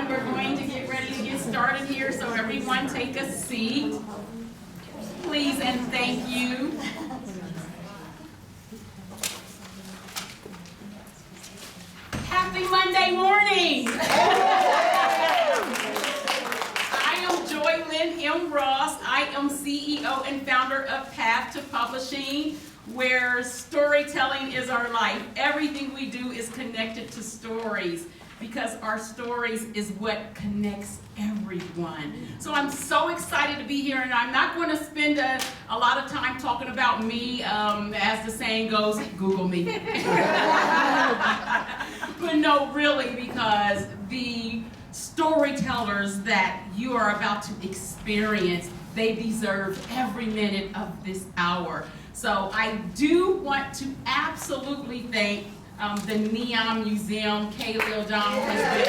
everyone. We're going to get ready to get started here, so everyone take a seat, please, and thank you. Happy Monday morning! I am Joylynn M. Ross. I am CEO and founder of Path to Publishing, where storytelling is our life. Everything we do is connected to stories, because our stories is what connects everyone. So I'm so excited to be here, and I'm not going to spend a lot of time talking about me. As the saying goes, Google me. But no, really, because the storytellers that you are about to experience, they deserve every minute of this hour. So I do want to absolutely thank the Neon Museum. Kaylee O'Donnell has been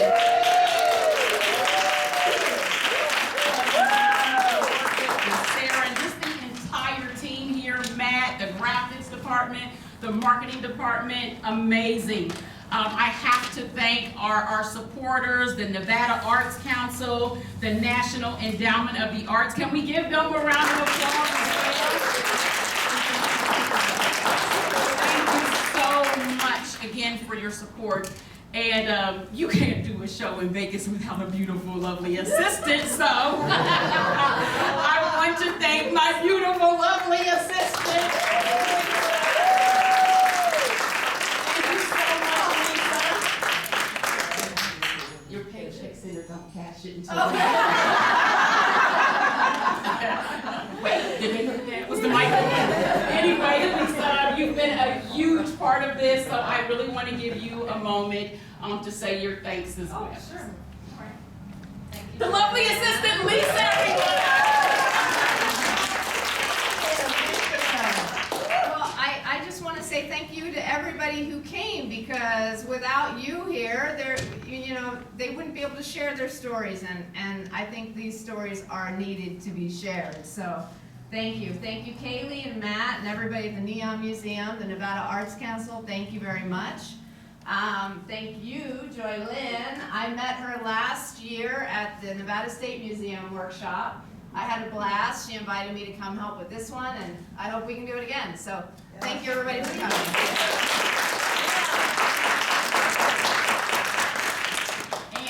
Sarah and just the entire team here, Matt, the graphics department, the marketing department, amazing. I have to thank our supporters, the Nevada Arts Council, the National Endowment of the Arts. Can we give them a round of applause? Thank you so much again for your support. And you can't do a show in Vegas without a beautiful, lovely assistant, so I want to thank my beautiful, lovely assistant. Don't cash it until wait, did they put that? Was the mic on? Anyway, Lisa, you've been a huge part of this, so I really want to give you a moment to say your thanks as well. Oh, sure. All right. Thank you. The lovely assistant, Lisa, everyone. I just want to say thank you to everybody who came, because without you here, they wouldn't be able to share their stories, and I think these stories are needed to be shared. So thank you. Thank you, Kaylee and Matt and everybody at the Neon Museum, the Nevada Arts Council. Thank you very much. Thank you, Joylynn. I met her last year at the Nevada State Museum workshop. I had a blast. She invited me to come help with this one, and I hope we can do it again. So thank you, everybody, for coming.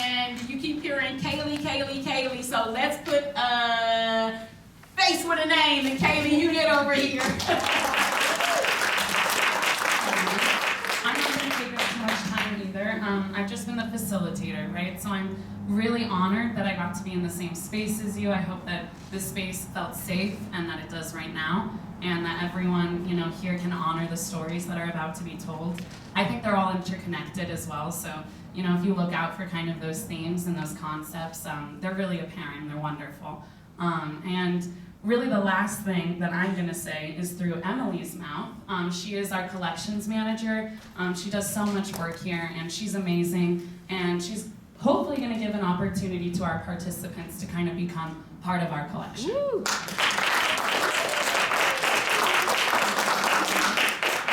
And you keep hearing Kaylee, Kaylee, Kaylee, so let's put a face with a name, and Kaylee, you get over here. I'm not going to take up too much time either. I've just been the facilitator, right? So I'm really honored that I got to be in the same space as you. I hope that this space felt safe, and that it does right now, and that everyone, here can honor the stories that are about to be told. I think they're all interconnected as well, so, if you look out for kind of those themes and those concepts, they're really apparent, and they're wonderful. And really the last thing that I'm gonna say is through Emily's mouth. She is our collections manager. She does so much work here, and she's amazing, and she's hopefully going to give an opportunity to our participants to kind of become part of our collection. Woo.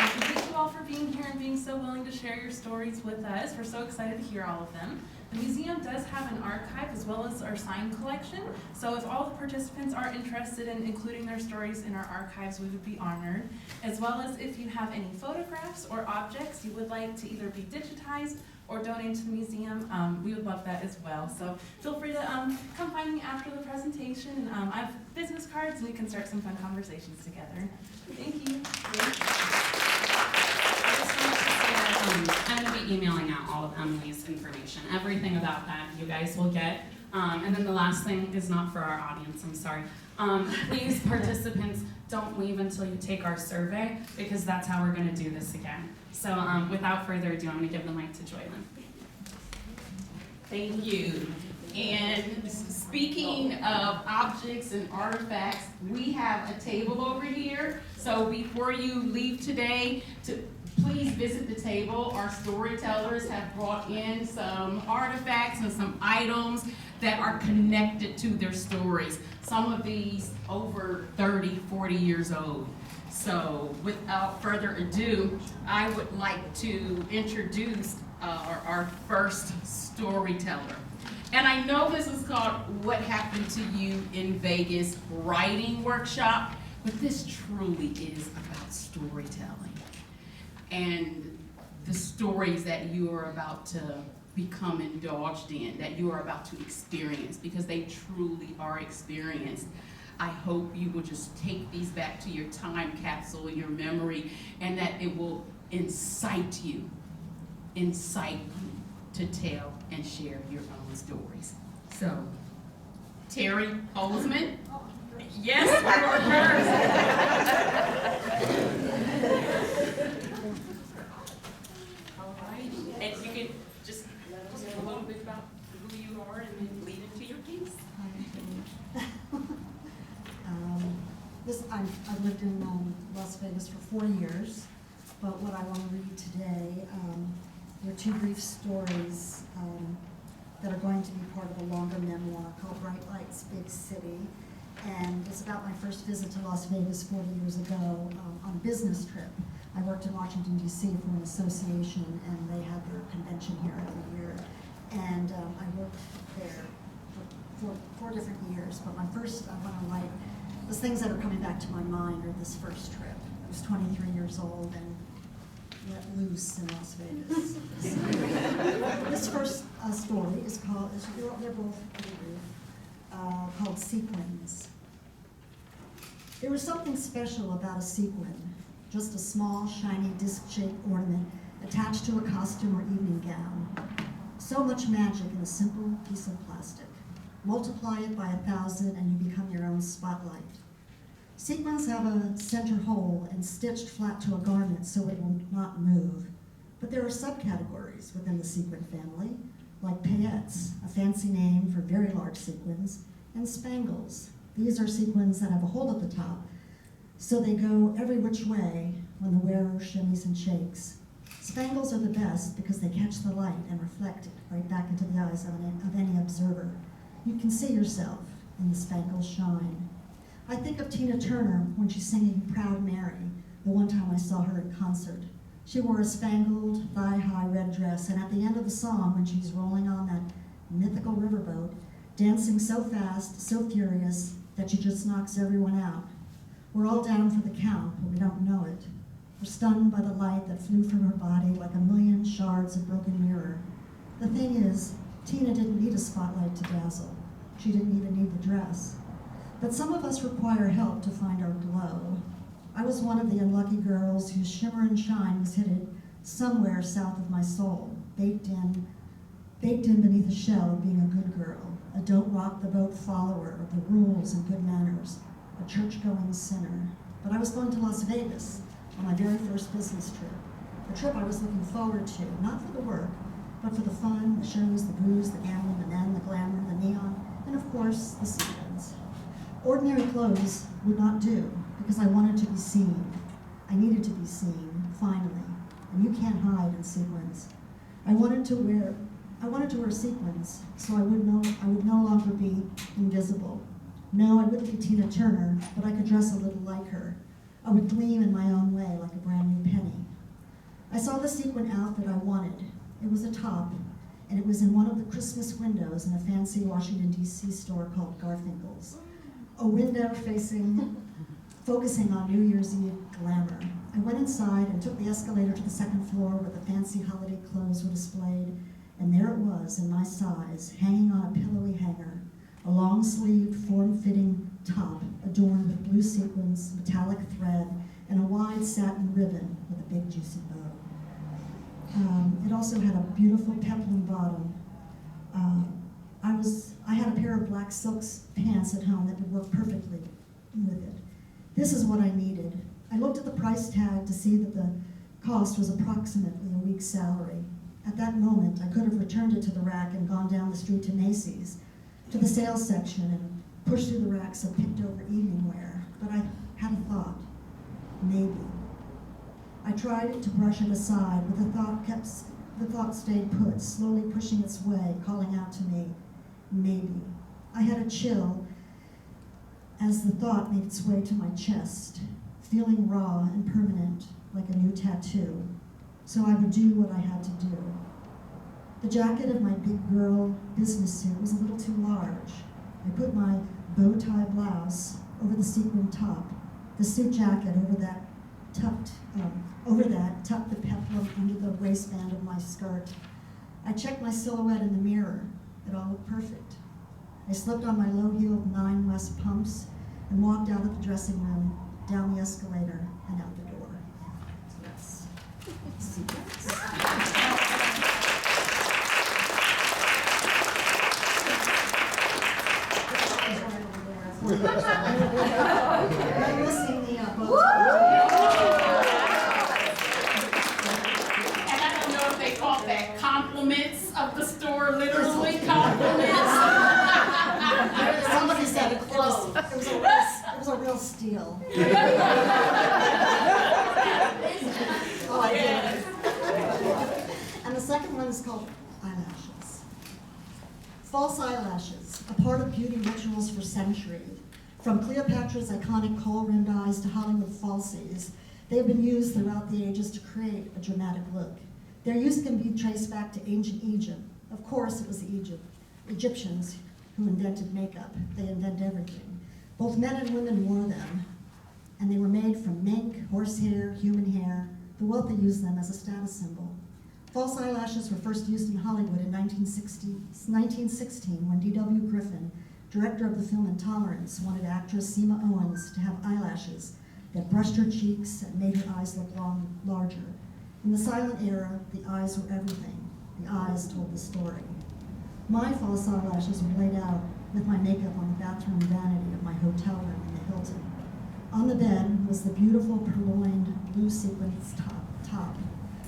Thank you all for being here and being so willing to share your stories with us. We're so excited to hear all of them. The museum does have an archive as well as our sign collection, so if all the participants are interested in including their stories in our archives, we would be honored, as well as if you have any photographs or objects you would like to either be digitized or donate to the museum, we would love that as well. So feel free to come find me after the presentation. I have business cards, and we can start some fun conversations together. Thank you. I'm going to be emailing out all of Emily's information. Everything about that you guys will get. And then the last thing is not for our audience, I'm sorry. Please, participants, don't leave until you take our survey, because that's how we're going to do this again. So without further ado, I'm going to give the mic to Joylynn. Thank you. And speaking of objects and artifacts, we have a table over here. So before you leave today, please visit the table. Our storytellers have brought in some artifacts and some items that are connected to their stories. Some of these over 30, 40 years old. So without further ado, I would like to introduce our first storyteller. And I know this is called What Happened to You in Vegas Writing Workshop, but this truly is about storytelling and the stories that you are about to become indulged in, that you are about to experience, because they truly are experienced. I hope you will just take these back to your time capsule, your memory, and that it will incite you to tell and share your own stories. So, Terry Holzman. Yes, we're first. All right, and you can just let us know a little bit about who you are and then lead into your piece. I've lived in Las Vegas for 4 years, but what I want to read today, there are 2 brief stories that are going to be part of a longer memoir called Bright Lights, Big City. And it's about my first visit to Las Vegas 40 years ago on a business trip. I worked in Washington, D.C. for an association, and they had their convention here every year. And I worked there for 4 different years, but my first, I want to write, the things that are coming back to my mind are this first trip. I was 23 years old and let loose in Las Vegas. This first story is called, they're both pretty brief, called Sequins. There was something special about a sequin, just a small, shiny, disc-shaped ornament attached to a costume or evening gown. So much magic in a simple piece of plastic. Multiply it by 1,000 and you become your own spotlight. Sequins have a center hole and stitched flat to a garment so it will not move. But there are subcategories within the sequin family, like paillettes, a fancy name for very large sequins, and spangles. These are sequins that have a hole at the top, so they go every which way when the wearer shimmies and shakes. Spangles are the best because they catch the light and reflect it right back into the eyes of any observer. You can see yourself in the spangles shine. I think of Tina Turner when she's singing Proud Mary, the one time I saw her in concert. She wore a spangled, thigh-high red dress, and at the end of the song, when she's rolling on that mythical riverboat, dancing so fast, so furious, that she just knocks everyone out. We're all down for the count, but we don't know it. We're stunned by the light that flew from her body like a million shards of broken mirror. The thing is, Tina didn't need a spotlight to dazzle. She didn't even need the dress. But some of us require help to find our glow. I was one of the unlucky girls whose shimmer and shine was hidden somewhere south of my soul, baked in beneath a shell of being a good girl, a don't rock the boat follower of the rules and good manners, a church-going sinner. But I was going to Las Vegas on my very first business trip, a trip I was looking forward to, not for the work, but for the fun, the shows, the booze, the gambling, the men, the glamour, the neon, and of course, the sequins. Ordinary clothes would not do, because I wanted to be seen. I needed to be seen, finally, and you can't hide in sequins. I wanted to wear sequins, so I would no longer be invisible. No, I wouldn't be Tina Turner, but I could dress a little like her. I would gleam in my own way like a brand new penny. I saw the sequin outfit I wanted. It was a top, and it was in one of the Christmas windows in a fancy Washington, D.C. store called Garfinkel's. A window focusing on New Year's Eve glamour. I went inside and took the escalator to the second floor where the fancy holiday clothes were displayed, and there it was in my size, hanging on a pillowy hanger, a long-sleeved, form-fitting top adorned with blue sequins, metallic thread, and a wide satin ribbon with a big juicy bow. It also had a beautiful peplum bottom. I had a pair of black silk pants at home that would work perfectly with it. This is what I needed. I looked at the price tag to see that the cost was approximately a week's salary. At that moment, I could have returned it to the rack and gone down the street to Macy's, to the sales section, and pushed through the racks of picked-over evening wear. But I had a thought. Maybe. I tried to brush it aside, but the thought stayed put, slowly pushing its way, calling out to me, maybe. I had a chill as the thought made its way to my chest, feeling raw and permanent, like a new tattoo. So I would do what I had to do. The jacket of my big girl business suit was a little too large. I put my bow tie blouse over the sequin top, the suit jacket over that, tucked the peplum under the waistband of my skirt. I checked my silhouette in the mirror. It all looked perfect. I slipped on my low-heeled 9 West pumps and walked out of the dressing room, down the escalator, and out the door. So that's secrets. I'm missing the bow tie. And I don't know if they call that compliments of the store, literally compliments. Somebody said it was a real steal. Oh, I did. And the second one is called eyelashes. False eyelashes, a part of beauty rituals for centuries. From Cleopatra's iconic kohl-rimmed eyes to Hollywood falsies, they have been used throughout the ages to create a dramatic look. Their use can be traced back to ancient Egypt. Of course, it was the Egyptians who invented makeup. They invented everything. Both men and women wore them, and they were made from mink, horsehair, human hair. The wealthy used them as a status symbol. False eyelashes were first used in Hollywood in 1916 when D.W. Griffin, director of the film Intolerance, wanted actress Seema Owens to have eyelashes that brushed her cheeks and made her eyes look larger. In the silent era, the eyes were everything. The eyes told the story. My false eyelashes were laid out with my makeup on the bathroom vanity of my hotel room in the Hilton. On the bed was the beautiful purloined blue sequins top,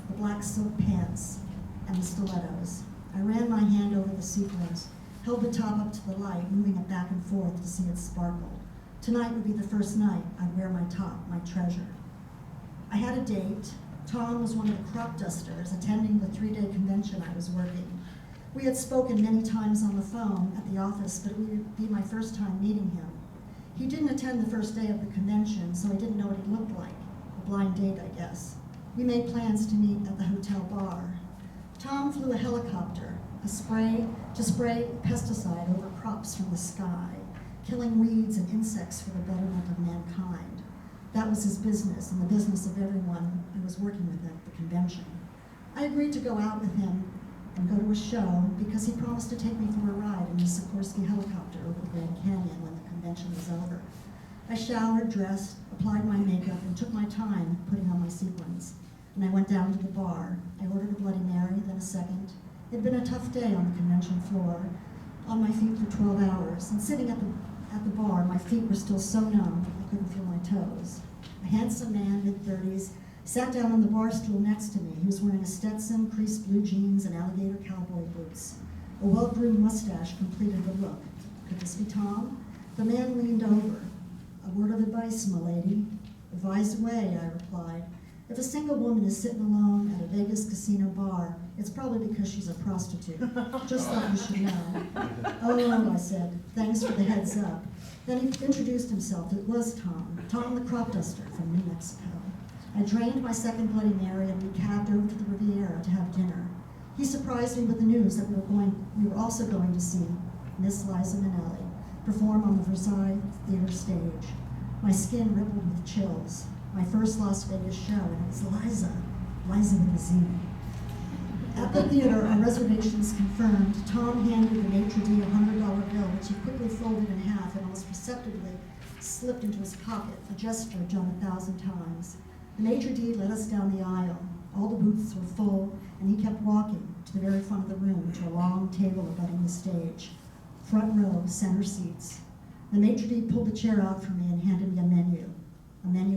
the black silk pants, and the stilettos. I ran my hand over the sequins, held the top up to the light, moving it back and forth to see it sparkle. Tonight would be the first night I'd wear my top, my treasure. I had a date. Tom was one of the crop dusters attending the 3-day convention I was working. We had spoken many times on the phone at the office, but it would be my first time meeting him. He didn't attend the first day of the convention, so I didn't know what he looked like. A blind date, I guess. We made plans to meet at the hotel bar. Tom flew a helicopter, to spray pesticide over crops from the sky, killing weeds and insects for the betterment of mankind. That was his business and the business of everyone I was working with at the convention. I agreed to go out with him and go to a show because he promised to take me for a ride in his Sikorsky helicopter over the Grand Canyon when the convention was over. I showered, dressed, applied my makeup, and took my time putting on my sequins. And I went down to the bar. I ordered a Bloody Mary, then a second. It had been a tough day on the convention floor, on my feet for 12 hours, and sitting at the bar, my feet were still so numb I couldn't feel my toes. A handsome man, mid-30s, sat down on the bar stool next to me. He was wearing a Stetson, creased blue jeans, and alligator cowboy boots. A well-groomed mustache completed the look. Could this be Tom? The man leaned over. A word of advice, m'lady. Advise away, I replied. If a single woman is sitting alone at a Vegas casino bar, it's probably because she's a prostitute. Just thought you should know. Oh, I said, thanks for the heads up. Then he introduced himself. It was Tom the crop duster from New Mexico. I drained my second Bloody Mary and we cabbed over to the Riviera to have dinner. He surprised me with the news that we were also going to see Miss Liza Minnelli perform on the Versailles Theater stage. My skin rippled with chills. My first Las Vegas show, and it was Liza with a Z. At the theater, our reservations confirmed, Tom handed the maitre d' a $100 bill, which he quickly folded in half and almost perceptibly slipped into his pocket, a gesture done 1,000 times. The maitre d' led us down the aisle. All the booths were full, and he kept walking to the very front of the room to a long table abutting the stage. Front row, center seats. The maitre d' pulled a chair out for me and handed me a menu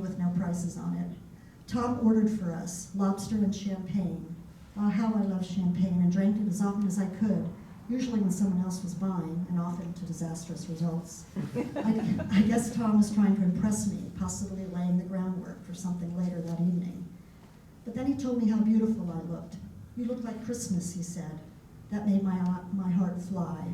with no prices on it. Tom ordered for us lobster and champagne. Oh, how I love champagne, and drank it as often as I could, usually when someone else was buying, and often to disastrous results. I guess Tom was trying to impress me, possibly laying the groundwork for something later that evening. But then he told me how beautiful I looked. You look like Christmas, he said. That made my heart fly.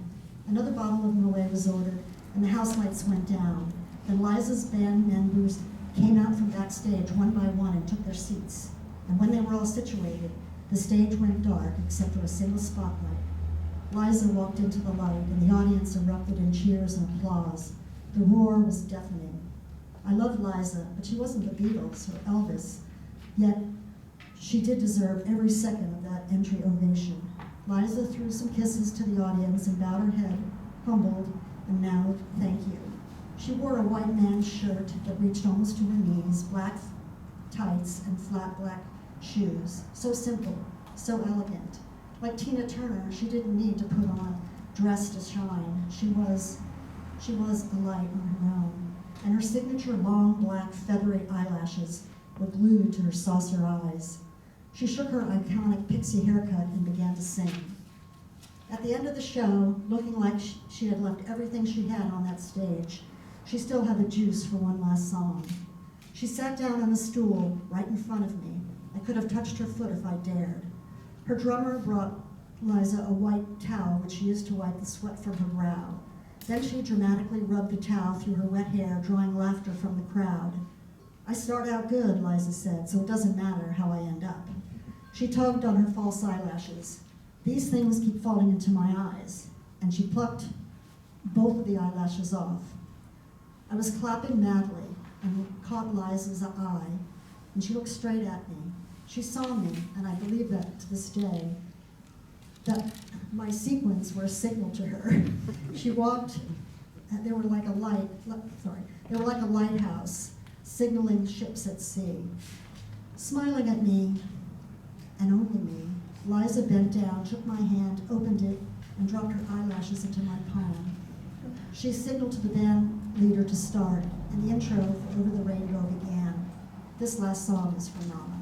Another bottle of Moet was ordered, and the house lights went down. Then Liza's band members came out from backstage one by one and took their seats. And when they were all situated, The stage went dark except for a single spotlight. Liza walked into the light, and the audience erupted in cheers and applause. The roar was deafening. I loved Liza, but she wasn't the Beatles or Elvis, yet she did deserve every second of that entry ovation. Liza threw some kisses to the audience and bowed her head, humbled, and now, thank you. She wore a white man's shirt that reached almost to her knees, black tights, and flat black shoes. So simple, so elegant. Like Tina Turner, she didn't need to put on dress to shine. She was a light on her own. And her signature long, black, feathery eyelashes were glued to her saucer eyes. She shook her iconic pixie haircut and began to sing. At the end of the show, looking like she had left everything she had on that stage, she still had the juice for one last song. She sat down on a stool right in front of me. I could have touched her foot if I dared. Her drummer brought Liza a white towel which she used to wipe the sweat from her brow. Then she dramatically rubbed the towel through her wet hair, drawing laughter from the crowd. I start out good, Liza said, so it doesn't matter how I end up. She tugged on her false eyelashes. These things keep falling into my eyes, and she plucked both of the eyelashes off. I was clapping madly and caught Liza's eye, and she looked straight at me. She saw me, and I believe that to this day, that my sequins were a signal to her. She walked, and they were like a lighthouse, signaling ships at sea. Smiling at me, and only me, Liza bent down, took my hand, opened it, and dropped her eyelashes into my palm. She signaled to the band leader to start, and the intro for Over the Rainbow began. This last song is for Mama.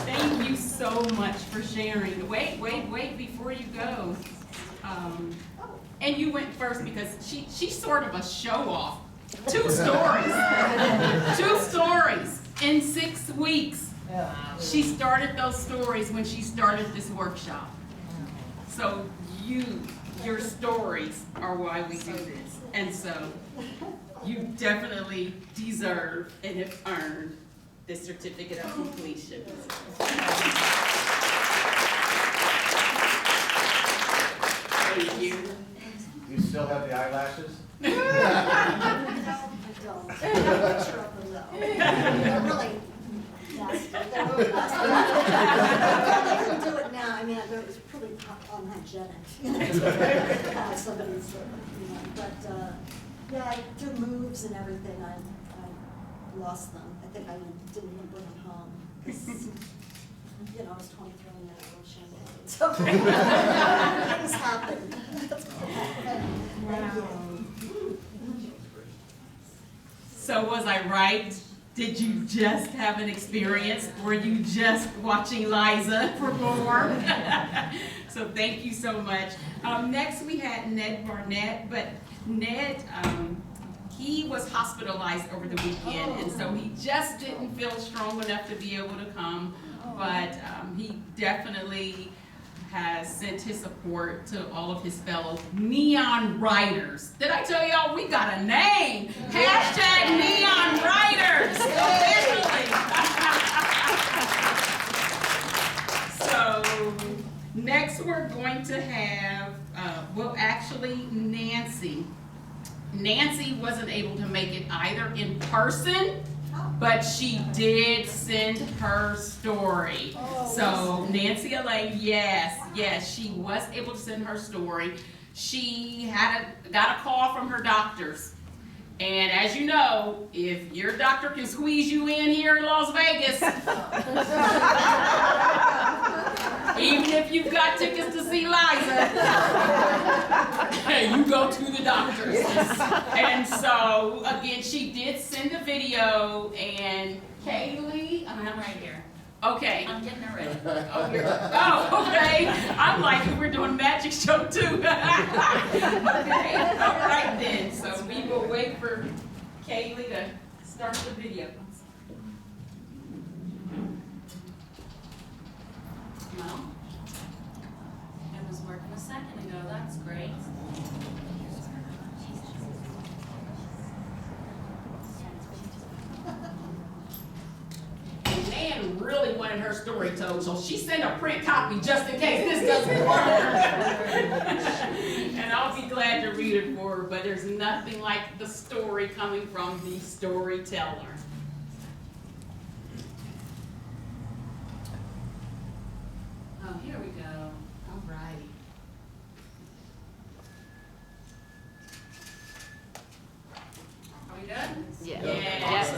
Thank you so much for sharing. Wait, before you go. And you went first because she's sort of a show-off. 2 stories. 2 stories in 6 weeks. She started those stories when she started this workshop. So your stories are why we do this. And so you definitely deserve and have earned this certificate of completion. Thank you. You still have the eyelashes? I don't. I'm not sure of them though. They're really nasty. I couldn't do it now. I mean, it was pretty unhygienic. Somebody's, but yeah, I do moves and everything. I lost them. I think I didn't even bring them home because I was 23 and I had a champagne. So things happen. So was I right? Did you just have an experience? Were you just watching Liza perform? So thank you so much. Next we had Ned Barnett, but Ned, he was hospitalized over the weekend, and so he just didn't feel strong enough to be able to come, but he definitely has sent his support to all of his fellow Neon Writers. Did I tell y'all we got a name? Hashtag Neon Writers, officially. So next we're going to have, actually Nancy. Nancy wasn't able to make it either in person, but she did send her story. So Nancy Elaine, yes, she was able to send her story. She got a call from her doctors. And as you know, if your doctor can squeeze you in here in Las Vegas, even if you've got tickets to see Liza, you go to the doctors. And so, again, she did send a video, and Kaylee, I'm right here. okay. I'm getting it ready. Okay. I'm like, we're doing magic show too. Okay, all right then. So we will wait for Kaylee to start the video. Well, it was working a second ago. That's great. really wanted her story told, so she sent a print copy just in case this doesn't work. And I'll be glad to read it for her, but there's nothing like the story coming from the storyteller. Oh, here we go. All right. Are we good? Yes.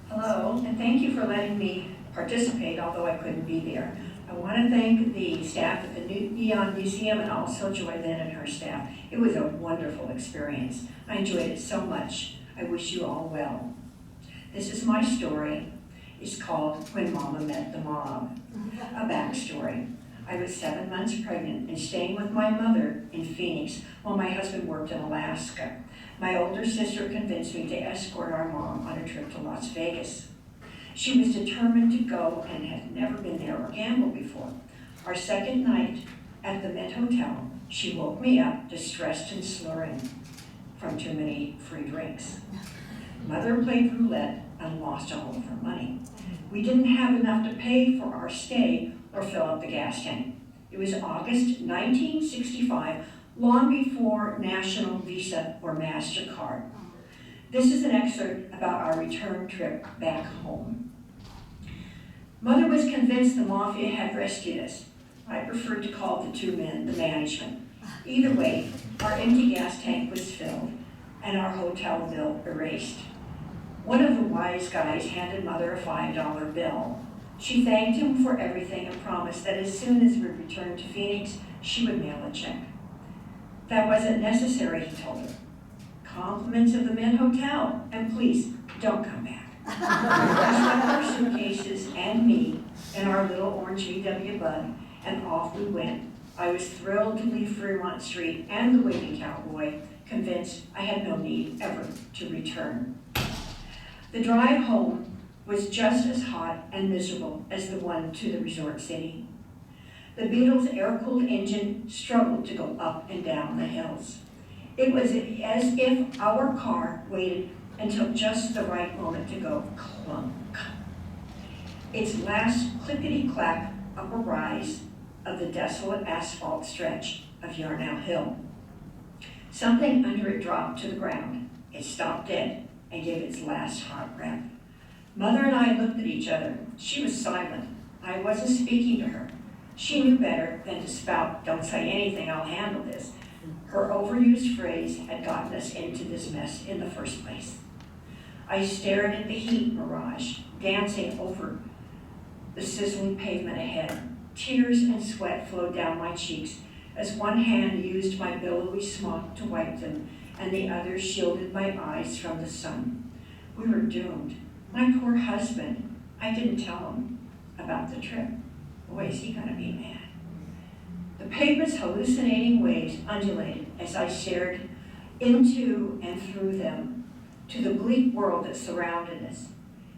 Hello, and thank you for letting me participate, although I couldn't be there. I want to thank the staff at the Neon Museum and also Joylynn and her staff. It was a wonderful experience. I enjoyed it so much. I wish you all well. This is my story. It's called When Mama Met the Mob. A backstory. I was 7 months pregnant and staying with my mother in Phoenix while my husband worked in Alaska. My older sister convinced me to escort our mom on a trip to Las Vegas. She was determined to go and had never been there or gambled before. Our second night at the Met Hotel, she woke me up distressed and slurring from too many free drinks. Mother played roulette and lost all of her money. We didn't have enough to pay for our stay or fill up the gas tank. It was August 1965, long before National Visa or MasterCard. This is an excerpt about our return trip back home. Mother was convinced the mafia had rescued us. I preferred to call the two men the management. Either way, our empty gas tank was filled and our hotel bill erased. One of the wise guys handed Mother a $5 bill. She thanked him for everything and promised that as soon as we returned to Phoenix, she would mail a check. That wasn't necessary, he told her. Compliments of the Mint Hotel, and please, don't come back. We swept our suitcases and me in our little orange VW bug, and off we went. I was thrilled to leave Fremont Street and the waiting cowboy, convinced I had no need ever to return. The drive home was just as hot and miserable as the one to the resort city. The Beetle's air-cooled engine struggled to go up and down the hills. It was as if our car waited until just the right moment to go clunk. Its last clickety-clack up a rise of the desolate asphalt stretch of Yarnell Hill. Something under it dropped to the ground. It stopped dead and gave its last hot breath. Mother and I looked at each other. She was silent. I wasn't speaking to her. She knew better than to spout, "Don't say anything, I'll handle this." Her overused phrase had gotten us into this mess in the first place. I stared at the heat mirage dancing over the sizzling pavement ahead. Tears and sweat flowed down my cheeks as one hand used my billowy smock to wipe them and the other shielded my eyes from the sun. We were doomed. My poor husband, I didn't tell him about the trip. Boy, is he gonna be mad. The pavement's hallucinating waves undulated as I stared into and through them to the bleak world that surrounded us.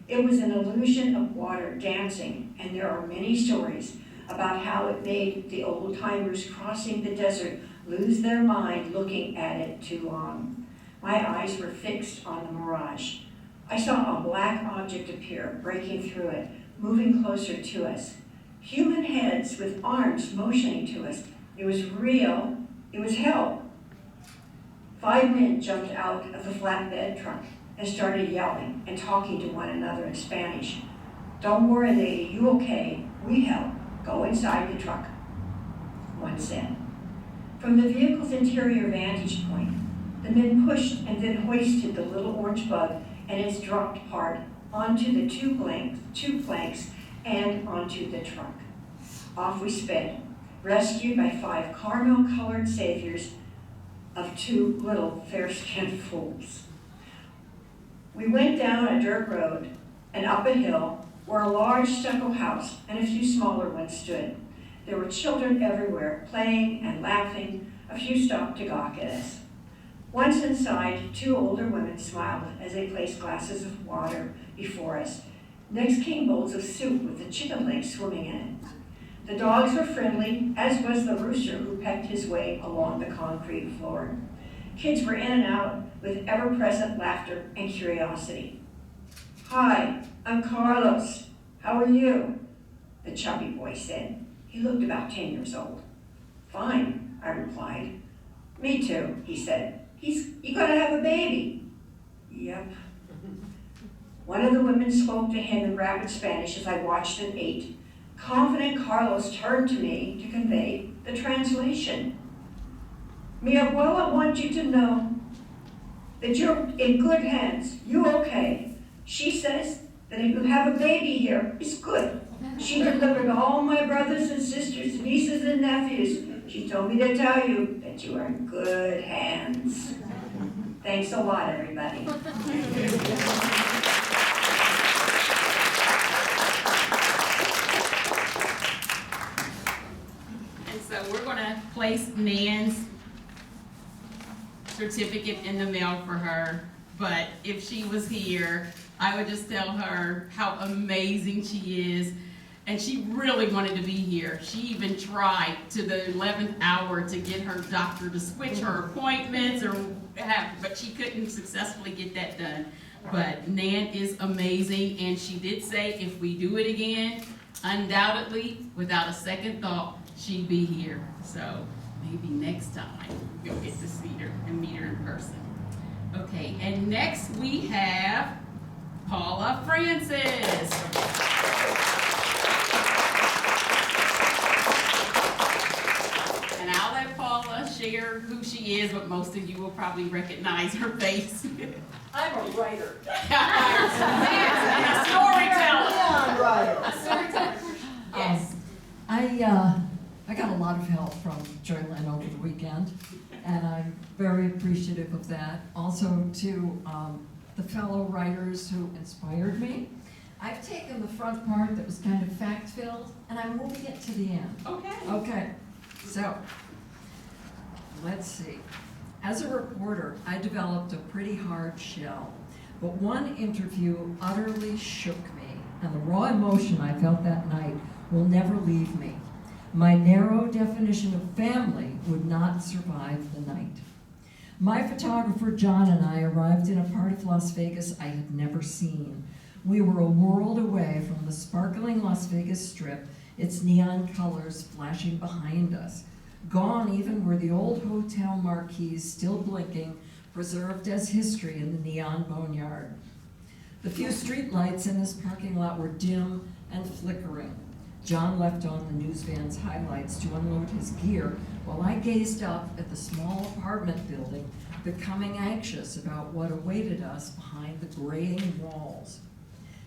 It was an illusion of water dancing, and there are many stories about how it made the old-timers crossing the desert lose their mind looking at it too long. My eyes were fixed on the mirage. I saw a black object appear, breaking through it, moving closer to us. Human heads with arms motioning to us. It was real. It was help. 5 men jumped out of the flatbed truck and started yelling and talking to one another in Spanish. "Don't worry, lady, you okay? We help. Go inside the truck," one said. From the vehicle's interior vantage point, the men pushed and then hoisted the little orange bug and its dropped part onto the two planks and onto the truck. Off we sped, rescued by 5 caramel-colored saviors of 2 little fair-skinned fools. We went down a dirt road and up a hill where a large stucco house and a few smaller ones stood. There were children everywhere, playing and laughing. A few stopped to gawk at us. Once inside, 2 older women smiled as they placed glasses of water before us. Next came bowls of soup with the chicken legs swimming in it. The dogs were friendly, as was the rooster who pecked his way along the concrete floor. Kids were in and out with ever-present laughter and curiosity. "Hi, I'm Carlos. "How are you?" the chubby boy said. He looked about 10 years old. "Fine," I replied. "Me too," he said. "You gotta have a baby." "Yep." One of the women spoke to him in rapid Spanish as I watched and ate. Confident Carlos turned to me to convey the translation. "Mi abuela wants you to know that you're in good hands. You okay. She says that if you have a baby here, it's good. She delivered all my brothers and sisters, nieces and nephews. She told me to tell you that you are in good hands." Thanks a lot, everybody. And so we're gonna place Nan's certificate in the mail for her, but if she was here, I would just tell her how amazing she is, and she really wanted to be here. She even tried to the 11th hour to get her doctor to switch her appointments but she couldn't successfully get that done. But Nan is amazing, and she did say if we do it again, undoubtedly, without a second thought, she'd be here. So maybe next time you'll get to see her and meet her in person. Okay, and next we have Paula Francis. And I'll let Paula share who she is, but most of you will probably recognize her face. I'm a writer. Storyteller. Yeah, writer. Yes. I got a lot of help from Joylynn over the weekend, and I'm very appreciative of that. Also to the fellow writers who inspired me. I've taken the front part that was kind of fact-filled, and I'm moving it to the end. Okay. Okay, so, let's see. As a reporter, I developed a pretty hard shell, but one interview utterly shook me, and the raw emotion I felt that night will never leave me. My narrow definition of family would not survive the night. My photographer John and I arrived in a part of Las Vegas I had never seen. We were a world away from the sparkling Las Vegas Strip, its neon colors flashing behind us. Gone even were the old hotel marquees still blinking, preserved as history in the neon boneyard. The few street lights in this parking lot were dim and flickering. John left on the news van's highlights to unload his gear while I gazed up at the small apartment building, becoming anxious about what awaited us behind the graying walls.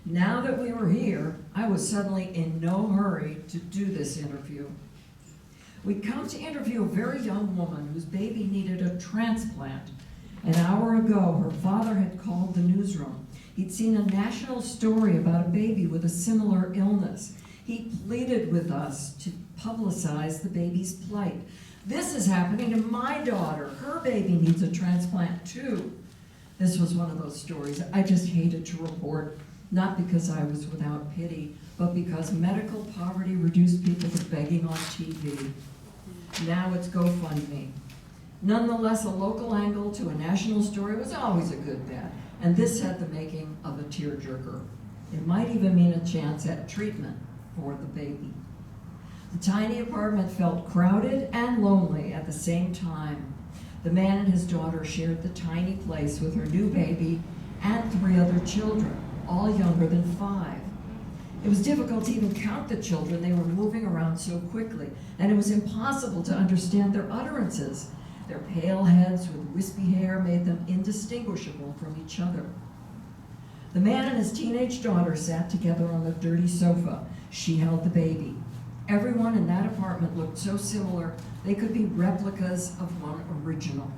Now that we were here, I was suddenly in no hurry to do this interview. We'd come to interview a very young woman whose baby needed a transplant. An hour ago, her father had called the newsroom. He'd seen a national story about a baby with a similar illness. He pleaded with us to publicize the baby's plight. "This is happening to my daughter. Her baby needs a transplant too." This was one of those stories I just hated to report, not because I was without pity, but because medical poverty reduced people to begging on TV. Now it's GoFundMe. Nonetheless, a local angle to a national story was always a good bet, and this had the making of a tearjerker. It might even mean a chance at treatment for the baby. The tiny apartment felt crowded and lonely at the same time. The man and his daughter shared the tiny place with her new baby and 3 other children, all younger than 5. It was difficult to even count the children. They were moving around so quickly, and it was impossible to understand their utterances. Their pale heads with wispy hair made them indistinguishable from each other. The man and his teenage daughter sat together on the dirty sofa. She held the baby. Everyone in that apartment looked so similar, they could be replicas of one original.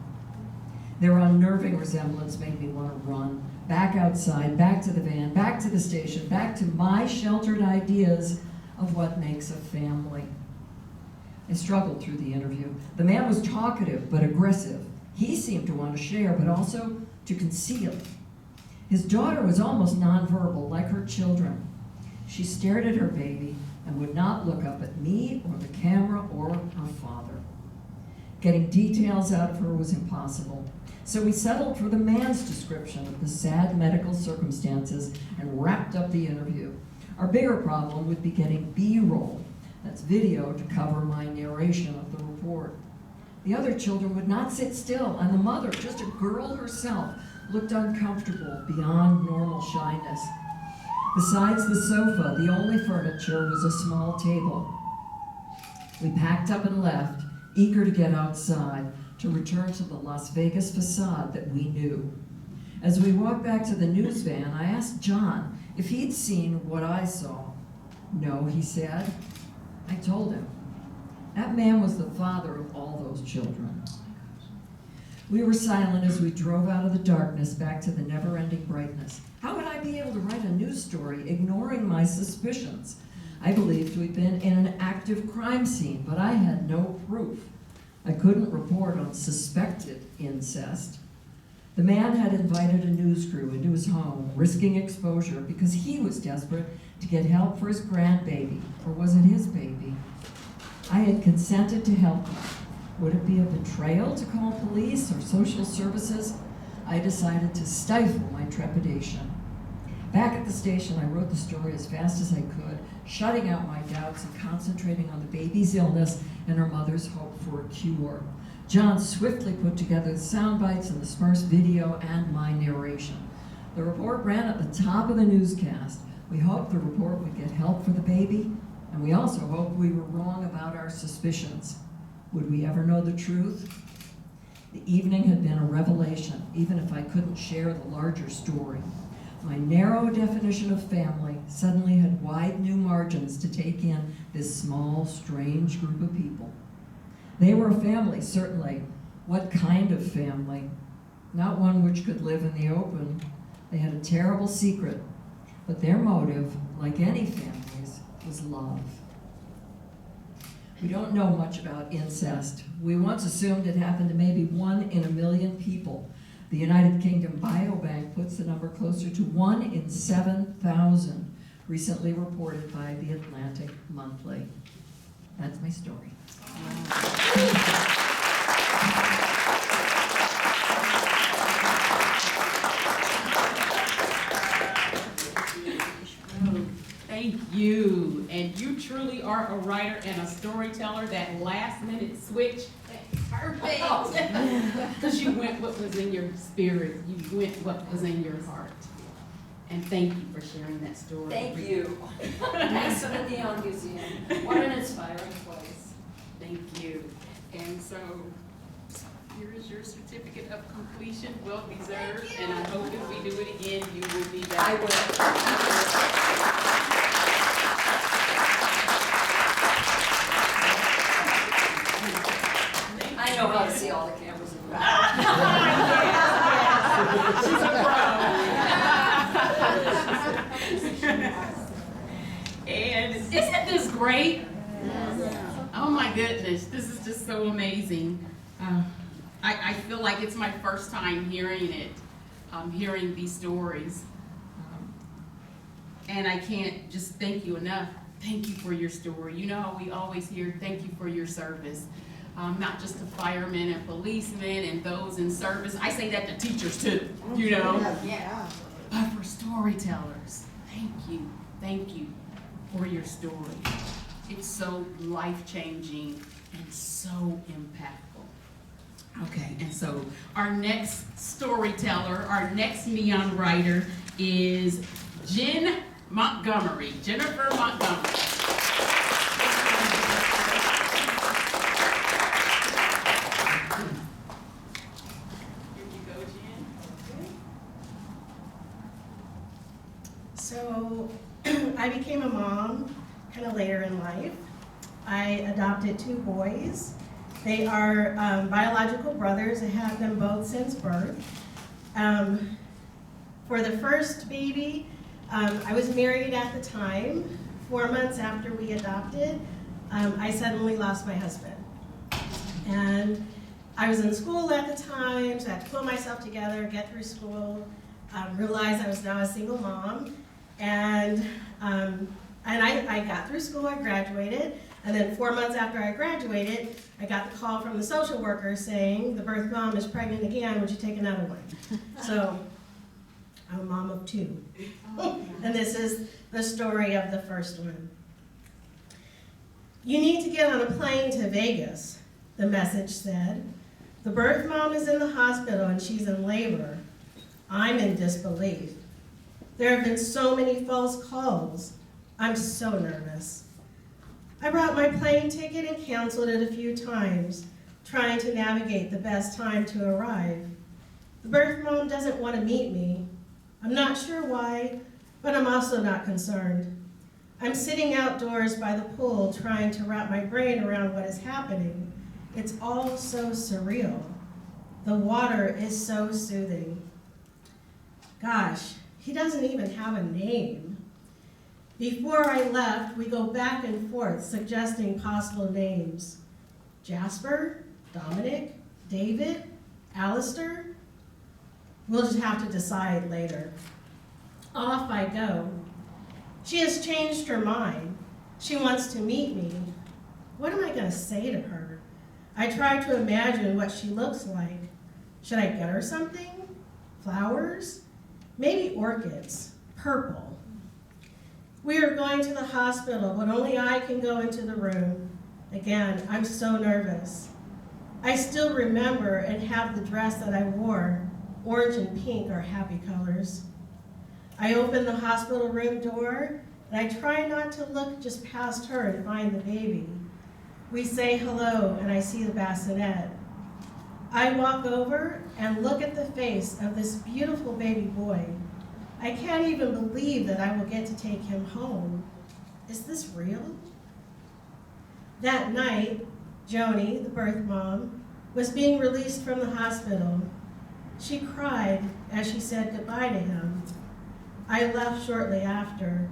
Their unnerving resemblance made me want to run. Back outside, back to the van, back to the station, back to my sheltered ideas of what makes a family. I struggled through the interview. The man was talkative but aggressive. He seemed to want to share, but also to conceal. His daughter was almost nonverbal, like her children. She stared at her baby and would not look up at me or the camera or her father. Getting details out of her was impossible. So we settled for the man's description of the sad medical circumstances and wrapped up the interview. Our bigger problem would be getting B-roll, that's video, to cover my narration of the report. The other children would not sit still, and the mother, just a girl herself, looked uncomfortable beyond normal shyness. Besides the sofa, the only furniture was a small table. We packed up and left, eager to get outside, to return to the Las Vegas facade that we knew. As we walked back to the news van, I asked John if he'd seen what I saw. No, he said. I told him. That man was the father of all those children. We were silent as we drove out of the darkness back to the never-ending brightness. How would I be able to write a news story ignoring my suspicions? I believed we'd been in an active crime scene, but I had no proof. I couldn't report on suspected incest. The man had invited a news crew into his home, risking exposure because he was desperate to get help for his grandbaby, or was it his baby? I had consented to help him. Would it be a betrayal to call police or social services? I decided to stifle my trepidation. Back at the station, I wrote the story as fast as I could, shutting out my doubts and concentrating on the baby's illness and her mother's hope for a cure. John swiftly put together the sound bites and the sparse video and my narration. The report ran at the top of the newscast. We hoped the report would get help for the baby, and we also hoped we were wrong about our suspicions. Would we ever know the truth? The evening had been a revelation, even if I couldn't share the larger story. My narrow definition of family suddenly had wide new margins to take in this small, strange group of people. They were a family, certainly. What kind of family? Not one which could live in the open. They had a terrible secret, but their motive, like any family's, was love. We don't know much about incest. We once assumed it happened to maybe 1 in a million people. The United Kingdom Biobank puts the number closer to 1 in 7,000, recently reported by the Atlantic Monthly. That's my story. Thank you. And you truly are a writer and a storyteller. That last minute switch, that's perfect. Because you went what was in your spirit. You went what was in your heart. And thank you for sharing that story. Thank you. Thanks to the Neon Museum. What an inspiring place. Thank you. And so here is your certificate of completion, well deserved. And I hope if we do it again, you will be back. I will. I know how to see all the cameras in the back. She's a pro. And isn't this great? Oh my goodness, this is just so amazing. I feel like it's my first time hearing it, hearing these stories. And I can't just thank you enough. Thank you for your story. You know how we always hear thank you for your service. Not just to firemen and policemen and those in service. I say that to teachers too, you know. Yeah. But for storytellers, thank you for your story. It's so life-changing and so impactful. Okay, and so our next storyteller, our next neon writer is Jennifer Montgomery. Here you go, Jen. So I became a mom kind of later in life. I adopted 2 boys. They are biological brothers. I have them both since birth. For the first baby, I was married at the time. 4 months after we adopted, I suddenly lost my husband. And I was in school at the time, so I had to pull myself together, get through school, realize I was now a single mom. And I got through school, I graduated, and then 4 months after I graduated, I got the call from the social worker saying, the birth mom is pregnant again, would you take another one? So I'm a mom of 2. And this is the story of the first one. You need to get on a plane to Vegas, the message said. The birth mom is in the hospital and she's in labor. I'm in disbelief. There have been so many false calls. I'm so nervous. I brought my plane ticket and canceled it a few times, trying to navigate the best time to arrive. The birth mom doesn't want to meet me. I'm not sure why, but I'm also not concerned. I'm sitting outdoors by the pool trying to wrap my brain around what is happening. It's all so surreal. The water is so soothing. Gosh, he doesn't even have a name. Before I left, we go back and forth suggesting possible names. Jasper, Dominic, David, Alistair. We'll just have to decide later. Off I go. She has changed her mind. She wants to meet me. What am I going to say to her? I try to imagine what she looks like. Should I get her something? Flowers? Maybe orchids. Purple. We are going to the hospital, but only I can go into the room. Again, I'm so nervous. I still remember and have the dress that I wore. Orange and pink are happy colors. I open the hospital room door, and I try not to look just past her and find the baby. We say hello, and I see the bassinet. I walk over and look at the face of this beautiful baby boy. I can't even believe that I will get to take him home. Is this real? That night, Joni, the birth mom, was being released from the hospital. She cried as she said goodbye to him. I left shortly after.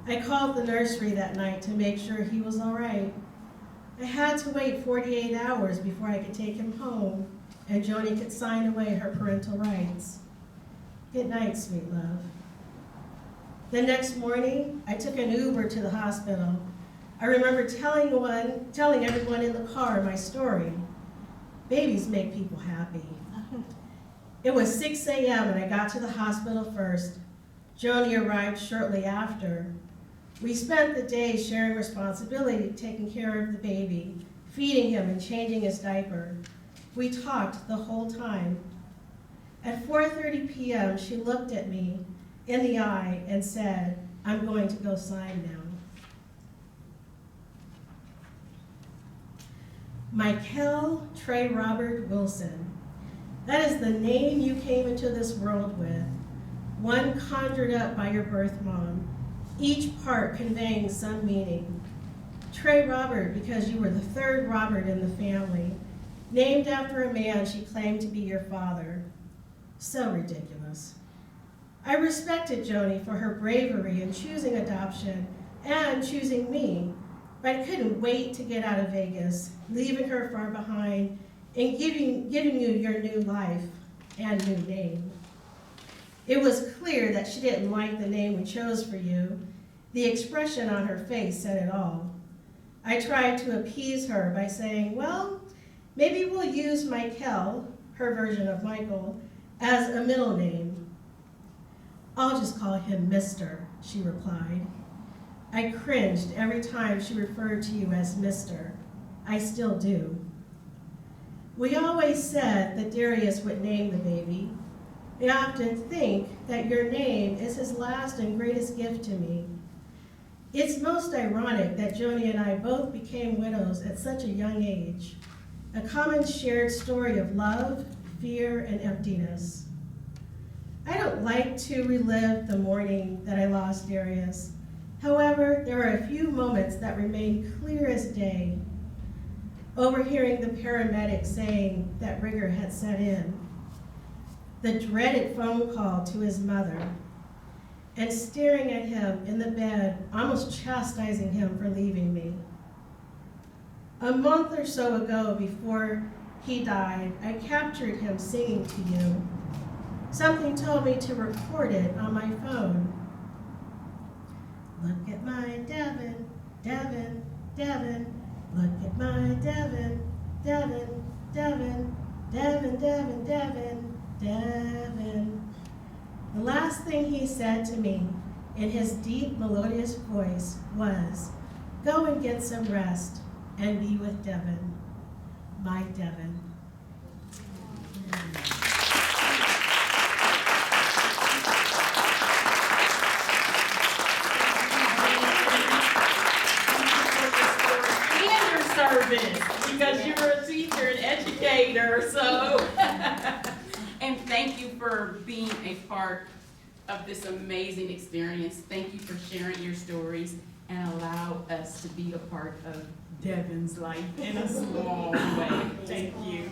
I called the nursery that night to make sure he was all right. I had to wait 48 hours before I could take him home and Joni could sign away her parental rights. Good night, sweet love. The next morning, I took an Uber to the hospital. I remember telling everyone in the car my story. Babies make people happy. It was 6 a.m. and I got to the hospital first. Joni arrived shortly after. We spent the day sharing responsibility, taking care of the baby, feeding him and changing his diaper. We talked the whole time. At 4:30 p.m., she looked at me in the eye and said, I'm going to go sign now. Michael Trey Robert Wilson. That is the name you came into this world with, one conjured up by your birth mom, each part conveying some meaning. Trey Robert because you were the third Robert in the family, named after a man she claimed to be your father. So ridiculous. I respected Joni for her bravery in choosing adoption and choosing me, but I couldn't wait to get out of Vegas, leaving her far behind and giving you your new life and new name. It was clear that she didn't like the name we chose for you. The expression on her face said it all. I tried to appease her by saying, well, maybe we'll use Michael, her version of Michael, as a middle name. I'll just call him Mr., she replied. I cringed every time she referred to you as Mr. I still do. We always said that Darius would name the baby. I often think that your name is his last and greatest gift to me. It's most ironic that Joni and I both became widows at such a young age, a common shared story of love, fear, and emptiness. I don't like to relive the morning that I lost Darius. However, there are a few moments that remain clear as day. Overhearing the paramedic saying that rigor had set in, the dreaded phone call to his mother, and staring at him in the bed, almost chastising him for leaving me. A month or so ago, before he died, I captured him singing to you. Something told me to record it on my phone. Look at my Devin, Devin, Devin. Look at my Devin, Devin, Devin, Devin, Devin, Devin, Devin. The last thing he said to me in his deep, melodious voice was, "Go and get some rest and be with Devin, my Devin." And your service, because you're a teacher and educator, so. And thank you for being a part of this amazing experience. Thank you for sharing your stories and allow us to be a part of Devin's life in a small way. Thank you.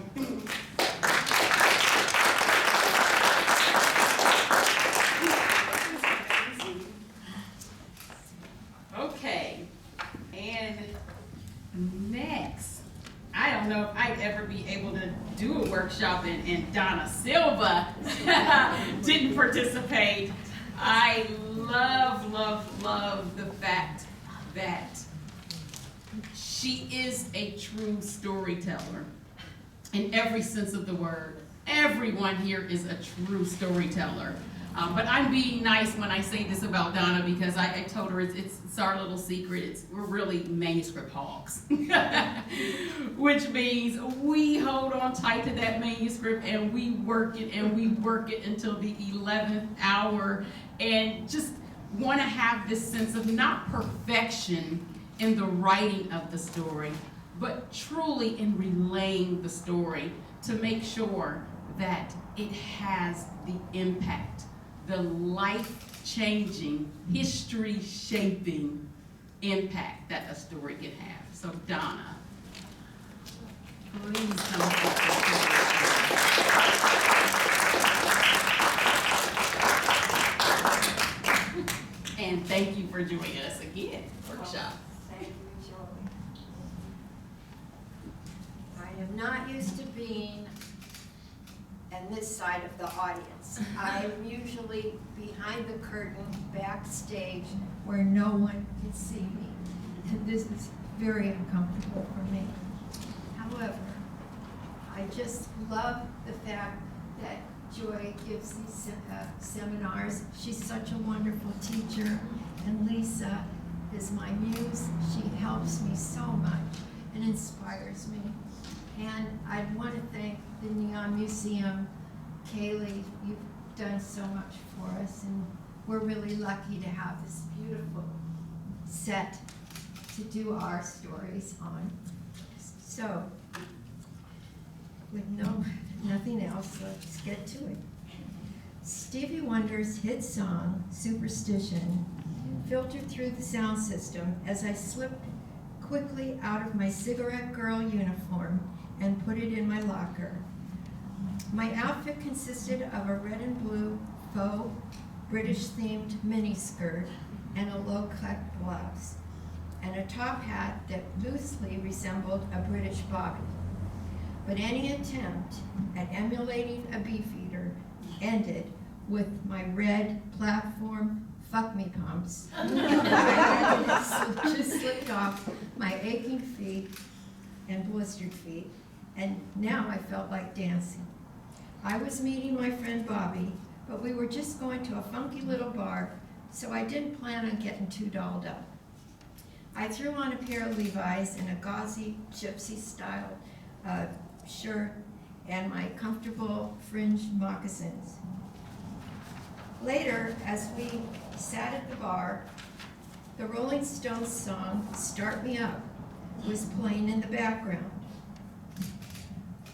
Okay, and next, I don't know if I'd ever be able to do a workshop and Donna Silva didn't participate. I love, love, love the fact that she is a true storyteller in every sense of the word. Everyone here is a true storyteller. But I'm being nice when I say this about Donna, because I told her it's our little secret. We're really manuscript hogs, which means we hold on tight to that manuscript and we work it until the 11th hour, and just want to have this sense of not perfection in the writing of the story, but truly in relaying the story to make sure that it has the impact, the life-changing, history-shaping impact that a story can have. So Donna, please come forward. And thank you for joining us again, workshop. Thank you, Joey. I am not used to being on this side of the audience. I'm usually behind the curtain, backstage, where no one can see me. And this is very uncomfortable for me. However, I just love the fact that Joy gives these seminars. She's such a wonderful teacher, and Lisa is my muse. She helps me so much and inspires me. And I want to thank the Neon Museum. Kaylee, you've done so much for us, and we're really lucky to have this beautiful set to do our stories on. So, with nothing else, let's get to it. Stevie Wonder's hit song, Superstition, filtered through the sound system as I slipped quickly out of my cigarette girl uniform and put it in my locker. My outfit consisted of a red and blue faux British-themed miniskirt and a low-cut blouse, and a top hat that loosely resembled a British bobby. But any attempt at emulating a beefeater ended with my red platform fuck-me pumps. I just slipped off my aching feet and blistered feet, and now I felt like dancing. I was meeting my friend Bobby, but we were just going to a funky little bar, so I didn't plan on getting too dolled up. I threw on a pair of Levi's and a gauzy gypsy-style shirt and my comfortable fringed moccasins. Later, as we sat at the bar, the Rolling Stones song, Start Me Up, was playing in the background.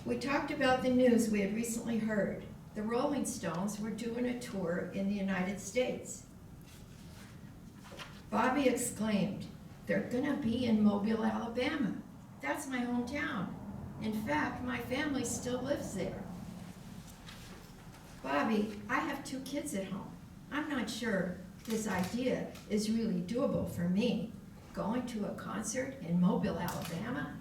We talked about the news we had recently heard. The Rolling Stones were doing a tour in the United States. Bobby exclaimed, "They're gonna be in Mobile, Alabama. That's my hometown. In fact, my family still lives there." "Bobby, I have 2 kids at home. I'm not sure this idea is really doable for me. Going to a concert in Mobile, Alabama?"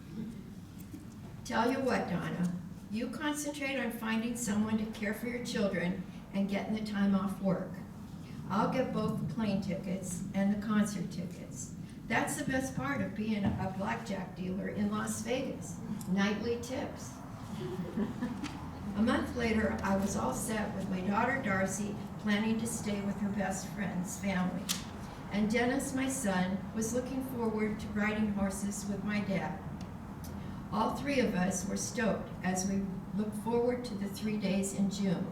"Tell you what, Donna, you concentrate on finding someone to care for your children and getting the time off work. I'll get both the plane tickets and the concert tickets. That's the best part of being a blackjack dealer in Las Vegas. Nightly tips." A month later, I was all set with my daughter Darcy planning to stay with her best friend's family. And Dennis, my son, was looking forward to riding horses with my dad. All three of us were stoked as we looked forward to the 3 days in June.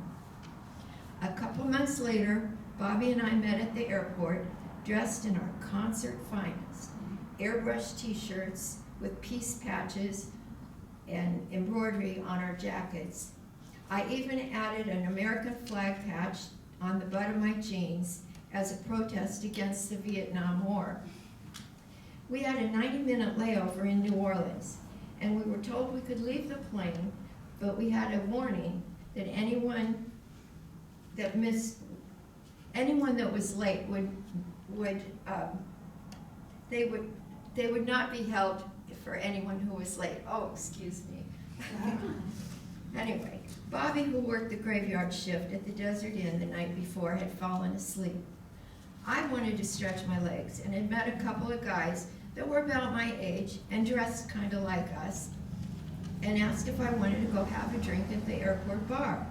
A couple months later, Bobby and I met at the airport, dressed in our concert finest, airbrushed t-shirts with peace patches and embroidery on our jackets. I even added an American flag patch on the butt of my jeans as a protest against the Vietnam War. We had a 90-minute layover in New Orleans, and we were told we could leave the plane, but we had a warning that anyone that was late they would not be held for anyone who was late. Oh, excuse me. Anyway, Bobby, who worked the graveyard shift at the Desert Inn the night before, had fallen asleep. I wanted to stretch my legs and had met a couple of guys that were about my age and dressed kind of like us, and asked if I wanted to go have a drink at the airport bar.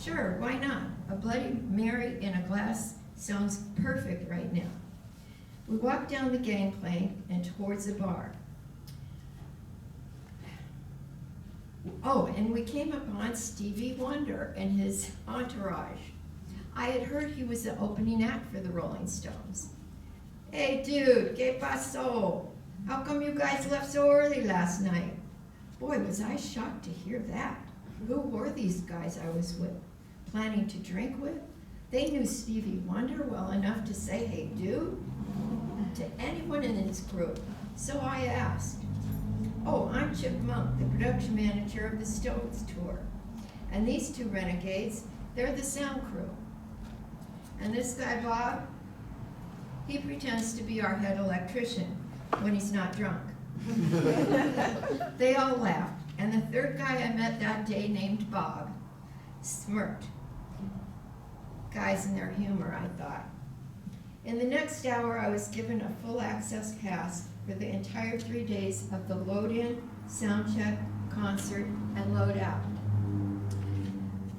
Sure, why not? A Bloody Mary in a glass sounds perfect right now. We walked down the gangplank and towards the bar. Oh, and we came upon Stevie Wonder and his entourage. I had heard he was the opening act for the Rolling Stones. Hey dude, ¿qué pasó? How come you guys left so early last night? Boy, was I shocked to hear that. Who were these guys I was with, planning to drink with? They knew Stevie Wonder well enough to say, hey dude, to anyone in his group. So I asked, oh, I'm Chip Monk, the production manager of the Stones tour. And these two renegades, they're the sound crew. And this guy, Bob, he pretends to be our head electrician when he's not drunk. They all laughed, and the third guy I met that day, named Bob, smirked. Guys and their humor, I thought. In the next hour, I was given a full access pass for the entire 3 days of the load-in, sound check, concert, and load out.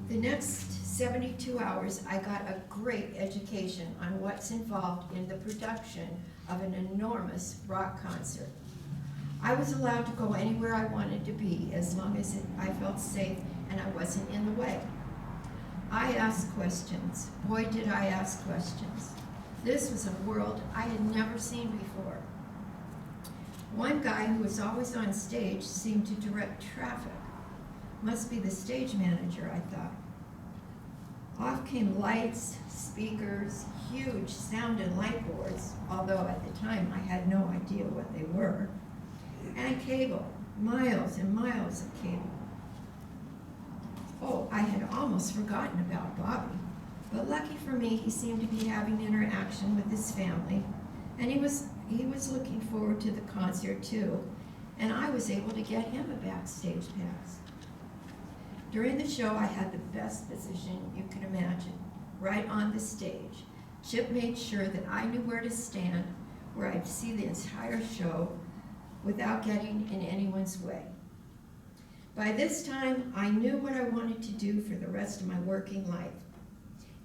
The next 72 hours, I got a great education on what's involved in the production of an enormous rock concert. I was allowed to go anywhere I wanted to be as long as I felt safe and I wasn't in the way. I asked questions. Boy, did I ask questions. This was a world I had never seen before. One guy who was always on stage seemed to direct traffic. Must be the stage manager, I thought. Off came lights, speakers, huge sound and light boards, although at the time I had no idea what they were, and cable, miles and miles of cable. Oh, I had almost forgotten about Bobby, but lucky for me, he seemed to be having interaction with his family, and he was looking forward to the concert too, and I was able to get him a backstage pass. During the show, I had the best position you could imagine, right on the stage. Chip made sure that I knew where to stand, where I'd see the entire show without getting in anyone's way. By this time, I knew what I wanted to do for the rest of my working life,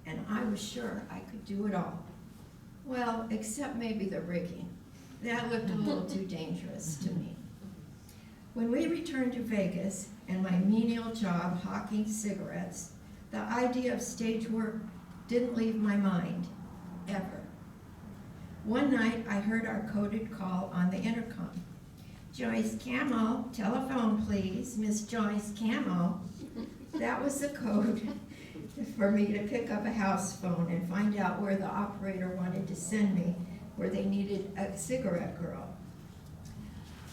and I was sure I could do it all. Well, except maybe the rigging. That looked a little too dangerous to me. When we returned to Vegas and my menial job hawking cigarettes, the idea of stage work didn't leave my mind, ever. One night, I heard our coded call on the intercom. Joyce Camo, telephone please, Miss Joyce Camo. That was the code for me to pick up a house phone and find out where the operator wanted to send me, where they needed a cigarette girl.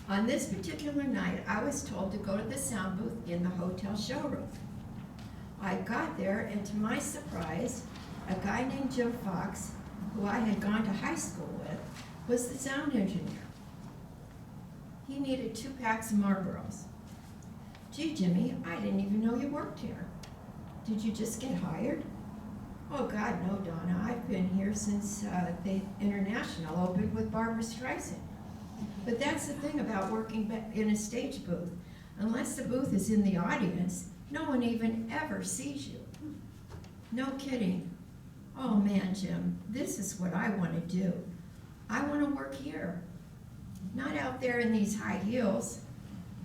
On this particular night, I was told to go to the sound booth in the hotel showroom. I got there, and to my surprise, a guy named Jim Fox, who I had gone to high school with, was the sound engineer. He needed 2 packs of Marlboros. Gee, Jimmy, I didn't even know you worked here. Did you just get hired? Oh God, no, Donna. I've been here since the International opened with Barbra Streisand. But that's the thing about working in a stage booth. Unless the booth is in the audience, no one even ever sees you. No kidding. "Oh man, Jim, this is what I want to do. I want to work here, not out there in these high heels."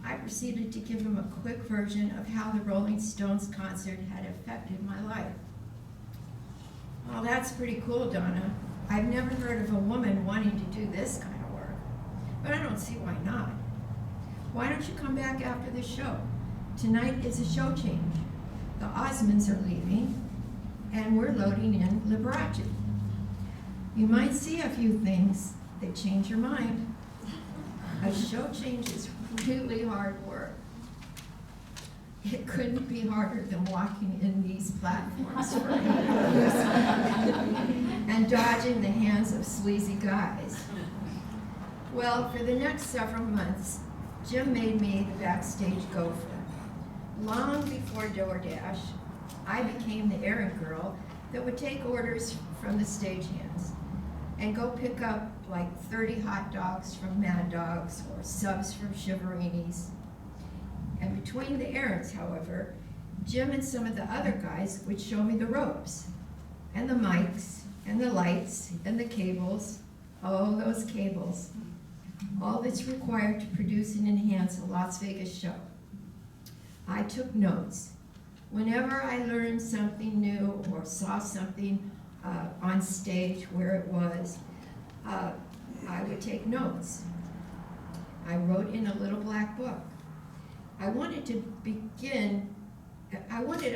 I proceeded to give him a quick version of how the Rolling Stones concert had affected my life. "Well, that's pretty cool, Donna. I've never heard of a woman wanting to do this kind of work, but I don't see why not. Why don't you come back after the show? Tonight is a show change. The Osmonds are leaving, and we're loading in Liberace. You might see a few things that change your mind. A show change is really hard work. It couldn't be harder than walking in these platforms for 8 years and dodging the hands of sleazy guys. Well, for the next several months, Jim made me the backstage gopher. Long before DoorDash, I became the errand girl that would take orders from the stagehands and go pick up like 30 hot dogs from Mad Dogs or subs from Shiverini's. And between the errands, however, Jim and some of the other guys would show me the ropes, and the mics, and the lights, and the cables, oh, those cables, all that's required to produce and enhance a Las Vegas show. I took notes. Whenever I learned something new or saw something on stage where it was, I would take notes. I wrote in a little black book. I wanted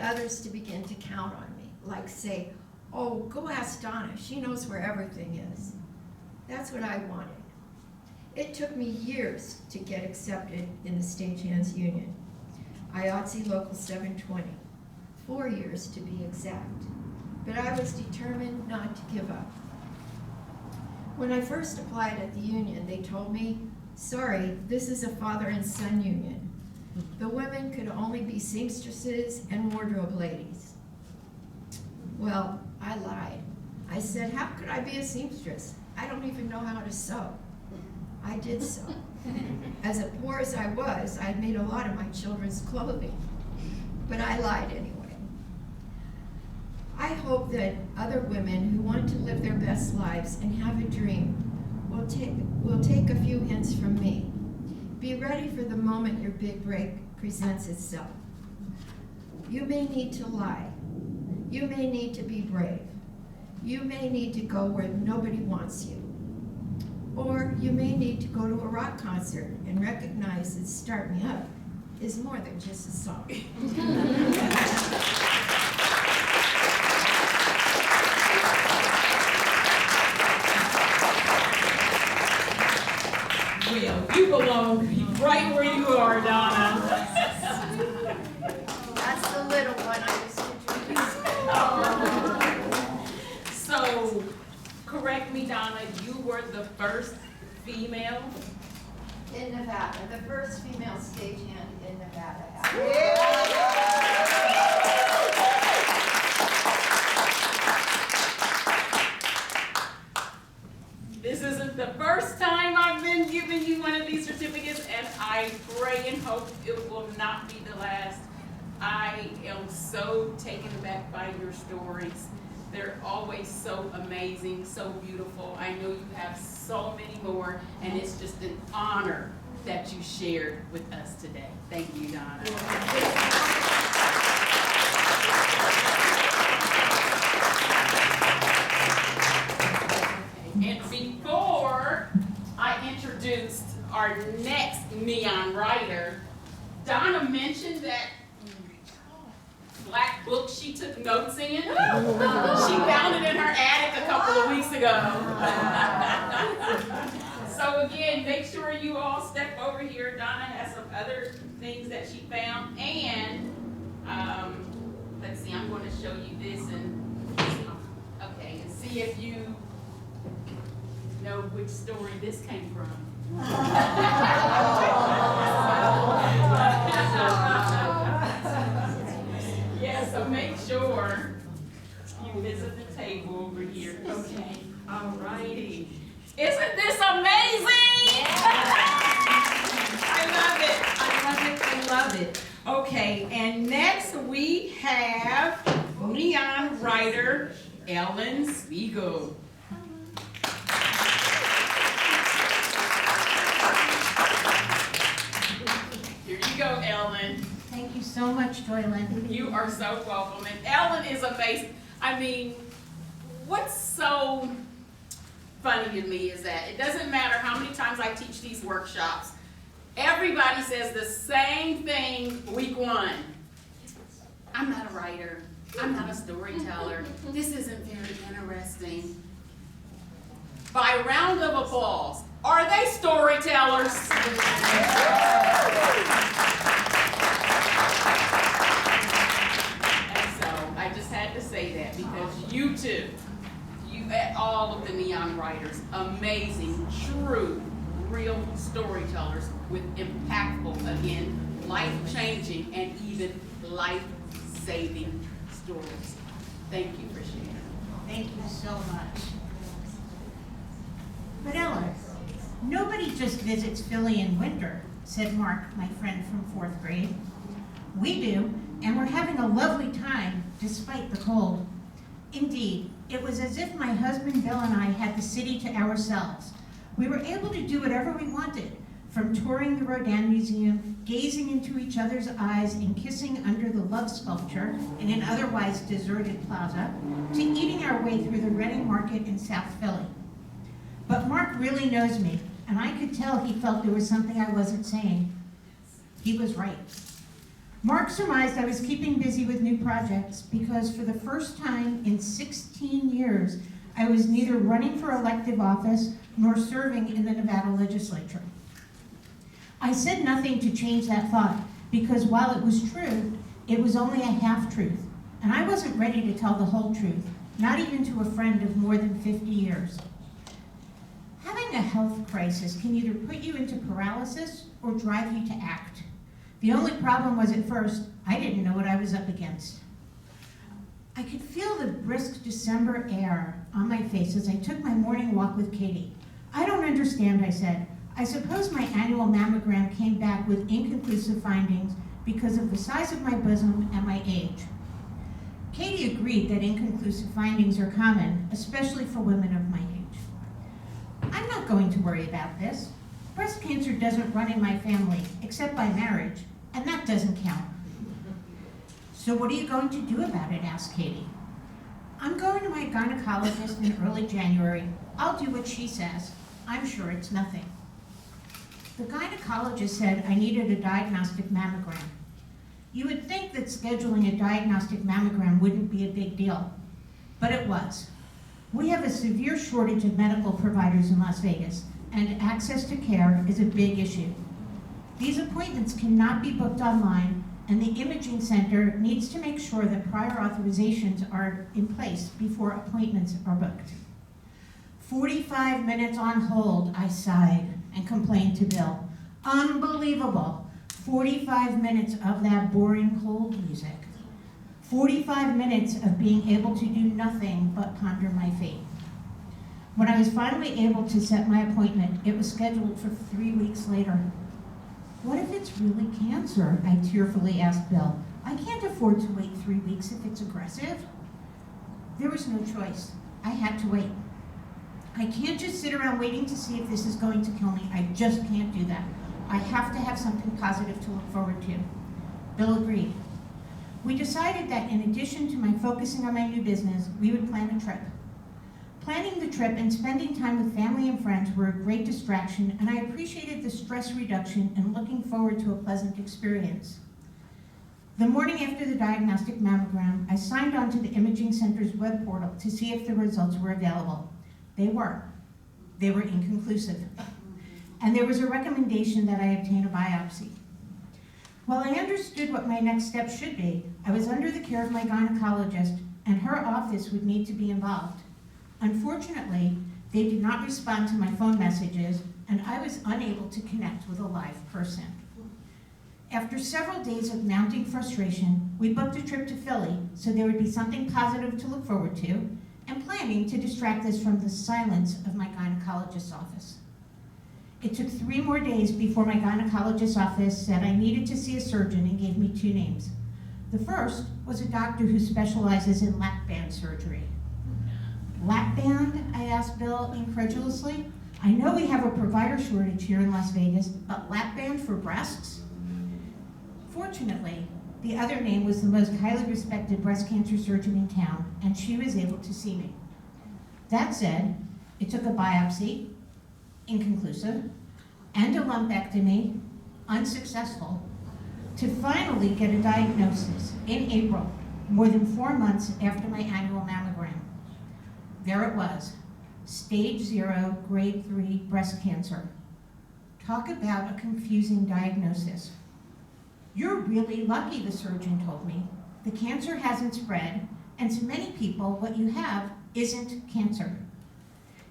others to begin to count on me, like say, "Oh, go ask Donna, she knows where everything is." That's what I wanted. It took me years to get accepted in the Stagehands Union, IATSE Local 720, 4 years to be exact, but I was determined not to give up. When I first applied at the union, they told me, "Sorry, this is a father and son union. The women could only be seamstresses and wardrobe ladies." Well, I lied. I said, "How could I be a seamstress? I don't even know how to sew." I did sew. As poor as I was, I'd made a lot of my children's clothing, but I lied anyway. I hope that other women who want to live their best lives and have a dream will take a few hints from me. Be ready for the moment your big break presents itself. You may need to lie. You may need to be brave. You may need to go where nobody wants you. Or you may need to go to a rock concert and recognize that "Start Me Up" is more than just a song. Well, you belong right where you are, Donna. That's the little one I was introducing. So, correct me, Donna, you were the first female? In Nevada, the first female stagehand in Nevada. This isn't the first time I've been giving you one of these certificates, and I pray and hope it will not be the last. I am so taken aback by your stories. They're always so amazing, so beautiful. I know you have so many more, and it's just an honor that you shared with us today. Thank you, Donna. And before I introduced our next neon writer, Donna mentioned that black book she took notes in. She found it in her attic a couple of weeks ago. So again, make sure you all step over here. Donna has some other things that she found, and let's see, I'm going to show you this and see if you know which story this came from. Yeah, so make sure you visit the table over here. Okay, all righty. Isn't this amazing? I love it, I love it, I love it. Okay, and next we have neon writer Ellen Spiegel. Here you go, Ellen. Thank you so much, Joylynn. You are so welcome. And Ellen is amazing. I mean, what's so funny to me is that it doesn't matter how many times I teach these workshops, everybody says the same thing week one. I'm not a writer. I'm not a storyteller. This isn't very interesting. By a round of applause, are they storytellers? I just had to say that because you too, all of the neon writers, amazing, true, real storytellers with impactful, again, life-changing and even life-saving stories. Thank you for sharing. Thank you so much. But Ella, nobody just visits Philly in winter, said Mark, my friend from 4th grade. We do, and we're having a lovely time despite the cold. Indeed, it was as if my husband Bill and I had the city to ourselves. We were able to do whatever we wanted, from touring the Rodin Museum, gazing into each other's eyes and kissing under the love sculpture in an otherwise deserted plaza, to eating our way through the Reading Market in South Philly. But Mark really knows me, and I could tell he felt there was something I wasn't saying. He was right. Mark surmised I was keeping busy with new projects because for the first time in 16 years, I was neither running for elective office nor serving in the Nevada legislature. I said nothing to change that thought because while it was true, it was only a half-truth, and I wasn't ready to tell the whole truth, not even to a friend of more than 50 years. Having a health crisis can either put you into paralysis or drive you to act. The only problem was at first, I didn't know what I was up against. I could feel the brisk December air on my face as I took my morning walk with Katie. I don't understand, I said. I suppose my annual mammogram came back with inconclusive findings because of the size of my bosom and my age. Katie agreed that inconclusive findings are common, especially for women of my age. I'm not going to worry about this. Breast cancer doesn't run in my family, except by marriage, and that doesn't count. So what are you going to do about it, asked Katie. I'm going to my gynecologist in early January. I'll do what she says. I'm sure it's nothing. The gynecologist said I needed a diagnostic mammogram. You would think that scheduling a diagnostic mammogram wouldn't be a big deal, but it was. We have a severe shortage of medical providers in Las Vegas, and access to care is a big issue. These appointments cannot be booked online, and the imaging center needs to make sure that prior authorizations are in place before appointments are booked. 45 minutes on hold, I sighed and complained to Bill. Unbelievable. 45 minutes of that boring hold music. 45 minutes of being able to do nothing but ponder my fate. When I was finally able to set my appointment, it was scheduled for 3 weeks later. What if it's really cancer? I tearfully asked Bill. I can't afford to wait 3 weeks if it's aggressive. There was no choice. I had to wait. I can't just sit around waiting to see if this is going to kill me. I just can't do that. I have to have something positive to look forward to. Bill agreed. We decided that in addition to my focusing on my new business, we would plan a trip. Planning the trip and spending time with family and friends were a great distraction, and I appreciated the stress reduction and looking forward to a pleasant experience. The morning after the diagnostic mammogram, I signed on to the imaging center's web portal to see if the results were available. They were. They were inconclusive. And there was a recommendation that I obtain a biopsy. While I understood what my next step should be, I was under the care of my gynecologist, and her office would need to be involved. Unfortunately, they did not respond to my phone messages, and I was unable to connect with a live person. After several days of mounting frustration, we booked a trip to Philly so there would be something positive to look forward to, and planning to distract us from the silence of my gynecologist's office. It took 3 more days before my gynecologist's office said I needed to see a surgeon and gave me 2 names. The first was a doctor who specializes in lap band surgery. Lap band? I asked Bill incredulously. I know we have a provider shortage here in Las Vegas, but lap band for breasts? Fortunately, the other name was the most highly respected breast cancer surgeon in town, and she was able to see me. That said, it took a biopsy, inconclusive, and a lumpectomy, unsuccessful, to finally get a diagnosis in April, more than 4 months after my annual mammogram. There it was, stage 0, grade 3 breast cancer. Talk about a confusing diagnosis. You're really lucky, the surgeon told me. The cancer hasn't spread, and to many people, what you have isn't cancer.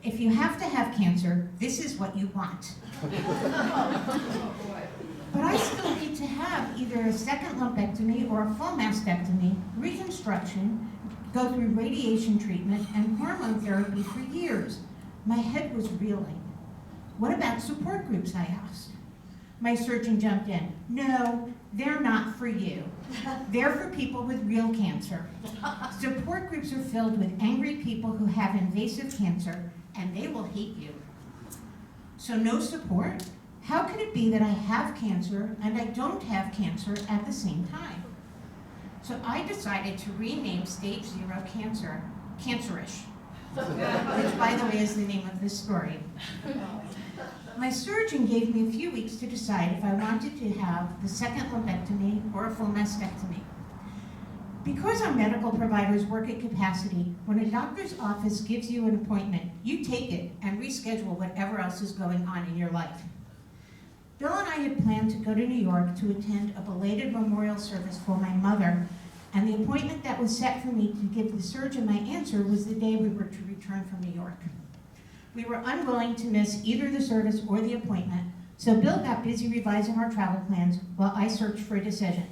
If you have to have cancer, this is what you want. But I still need to have either a second lumpectomy or a full mastectomy, reconstruction, go through radiation treatment and hormone therapy for years. My head was reeling. What about support groups, I asked. My surgeon jumped in. No, they're not for you. They're for people with real cancer. Support groups are filled with angry people who have invasive cancer, and they will hate you. So no support? How could it be that I have cancer and I don't have cancer at the same time? So I decided to rename stage 0 cancer, Cancerish, which by the way is the name of this story. My surgeon gave me a few weeks to decide if I wanted to have the second lumpectomy or a full mastectomy. Because our medical providers work at capacity, when a doctor's office gives you an appointment, you take it and reschedule whatever else is going on in your life. Bill and I had planned to go to New York to attend a belated memorial service for my mother, and the appointment that was set for me to give the surgeon my answer was the day we were to return from New York. We were unwilling to miss either the service or the appointment, so Bill got busy revising our travel plans while I searched for a decision.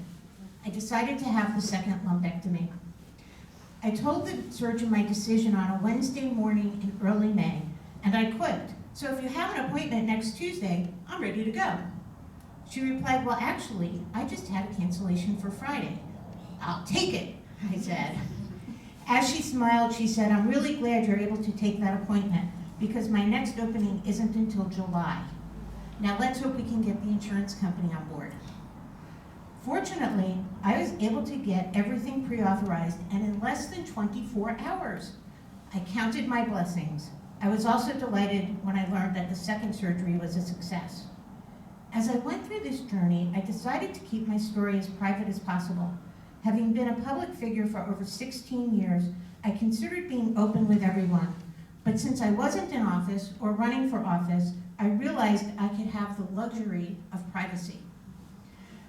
I decided to have the second lumpectomy. I told the surgeon my decision on a Wednesday morning in early May, and I quipped, so if you have an appointment next Tuesday, I'm ready to go. She replied, well, actually, I just had a cancellation for Friday. I'll take it, I said. As she smiled, she said, I'm really glad you're able to take that appointment because my next opening isn't until July. Now let's hope we can get the insurance company on board. Fortunately, I was able to get everything pre-authorized and in less than 24 hours. I counted my blessings. I was also delighted when I learned that the second surgery was a success. As I went through this journey, I decided to keep my story as private as possible. Having been a public figure for over 16 years, I considered being open with everyone. But since I wasn't in office or running for office, I realized I could have the luxury of privacy.